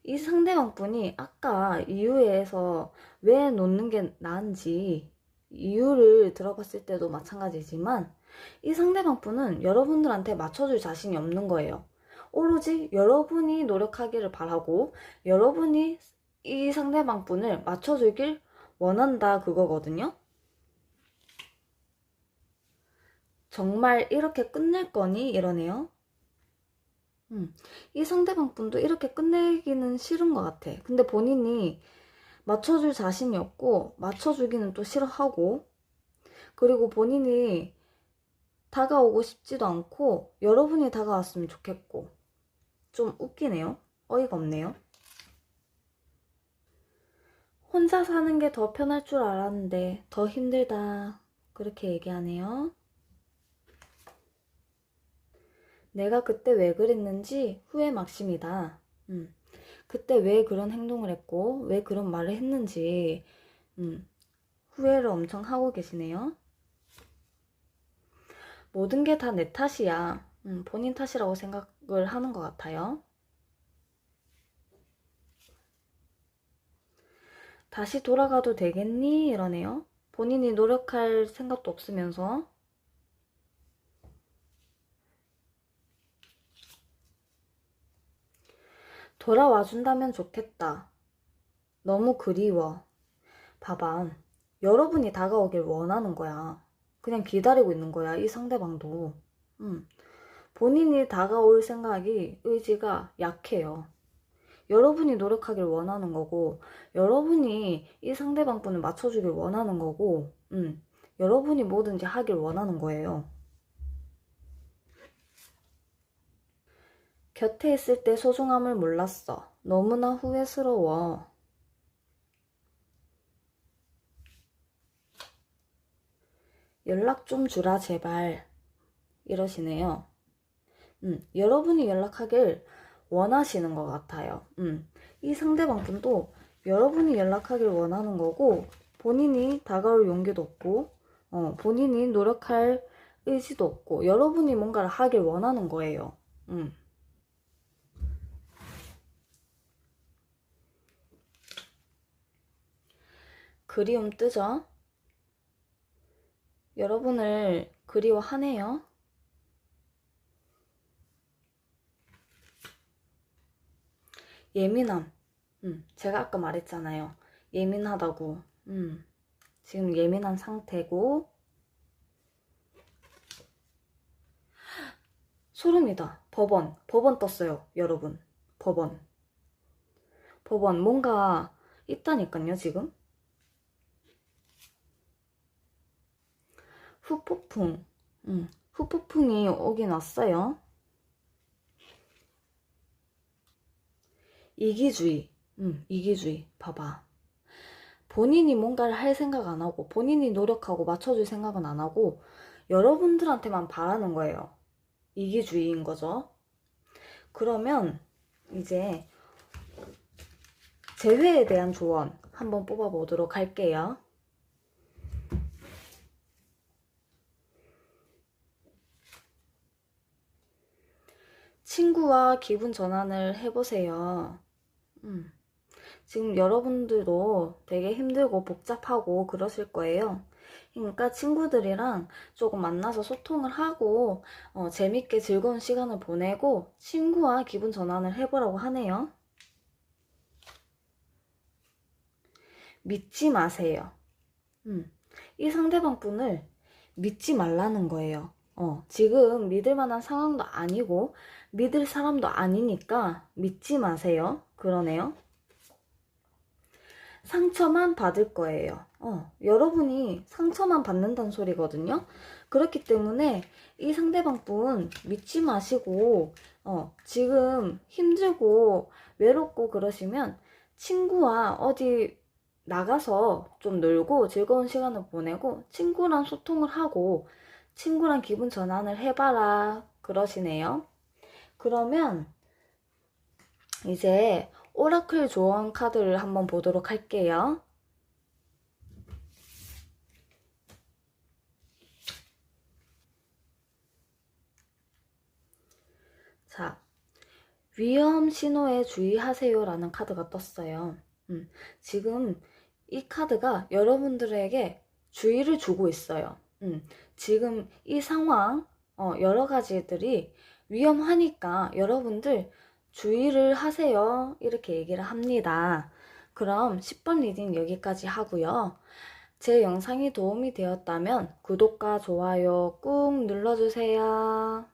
이 상대방 분이 아까 이유에서 왜 놓는 게 나은지 이유를 들어봤을 때도 마찬가지지만 이 상대방 분은 여러분들한테 맞춰줄 자신이 없는 거예요. 오로지 여러분이 노력하기를 바라고 여러분이 이 상대방 분을 맞춰주길 원한다 그거거든요. 정말 이렇게 끝낼 거니? 이러네요. 이 상대방 분도 이렇게 끝내기는 싫은 것 같아. 근데 본인이 맞춰줄 자신이 없고 맞춰주기는 또 싫어하고 그리고 본인이 다가오고 싶지도 않고 여러분이 다가왔으면 좋겠고 좀 웃기네요. 어이가 없네요. 혼자 사는 게 더 편할 줄 알았는데 더 힘들다 그렇게 얘기하네요. 내가 그때 왜 그랬는지 후회 막심이다. 그때 왜 그런 행동을 했고 왜 그런 말을 했는지 후회를 엄청 하고 계시네요. 모든 게 다 내 탓이야. 본인 탓이라고 생각을 하는 것 같아요. 다시 돌아가도 되겠니? 이러네요. 본인이 노력할 생각도 없으면서. 돌아와 준다면 좋겠다. 너무 그리워. 봐봐. 여러분이 다가오길 원하는 거야. 그냥 기다리고 있는 거야, 이 상대방도. 본인이 다가올 생각이, 의지가 약해요. 여러분이 노력하길 원하는 거고, 여러분이 이 상대방 분을 맞춰주길 원하는 거고, 여러분이 뭐든지 하길 원하는 거예요. 곁에 있을 때 소중함을 몰랐어. 너무나 후회스러워. 연락 좀 주라 제발 이러시네요. 여러분이 연락하길 원하시는 것 같아요. 이 상대방 분도 여러분이 연락하길 원하는 거고 본인이 다가올 용기도 없고 본인이 노력할 의지도 없고 여러분이 뭔가를 하길 원하는 거예요. 그리움 뜨죠? 여러분을 그리워하네요. 예민함. 제가 아까 말했잖아요. 예민하다고. 지금 예민한 상태고. 소름이다. 법원. 법원 떴어요, 여러분. 법원. 법원. 뭔가 있다니까요, 지금. 후폭풍. 후폭풍이 오긴 왔어요. 이기주의. 이기주의. 봐봐. 본인이 뭔가를 할 생각 안 하고 본인이 노력하고 맞춰줄 생각은 안 하고 여러분들한테만 바라는 거예요. 이기주의인 거죠. 그러면 이제 재회에 대한 조언 한번 뽑아보도록 할게요. 친구와 기분 전환을 해보세요. 지금 여러분들도 되게 힘들고 복잡하고 그러실 거예요. 그러니까 친구들이랑 조금 만나서 소통을 하고 재밌게 즐거운 시간을 보내고 친구와 기분 전환을 해보라고 하네요. 믿지 마세요. 이 상대방 분을 믿지 말라는 거예요. 지금 믿을 만한 상황도 아니고 믿을 사람도 아니니까 믿지 마세요. 그러네요. 상처만 받을 거예요. 여러분이 상처만 받는다는 소리거든요. 그렇기 때문에 이 상대방 분 믿지 마시고 지금 힘들고 외롭고 그러시면 친구와 어디 나가서 좀 놀고 즐거운 시간을 보내고 친구랑 소통을 하고 친구랑 기분 전환을 해봐라 그러시네요. 그러면 이제 오라클 조언 카드를 한번 보도록 할게요. 자, 위험 신호에 주의하세요 라는 카드가 떴어요. 지금 이 카드가 여러분들에게 주의를 주고 있어요. 지금 이 상황 여러 가지들이 위험하니까 여러분들 주의를 하세요 이렇게 얘기를 합니다. 그럼 10번 리딩 여기까지 하고요. 제 영상이 도움이 되었다면 구독과 좋아요 꾹 눌러주세요.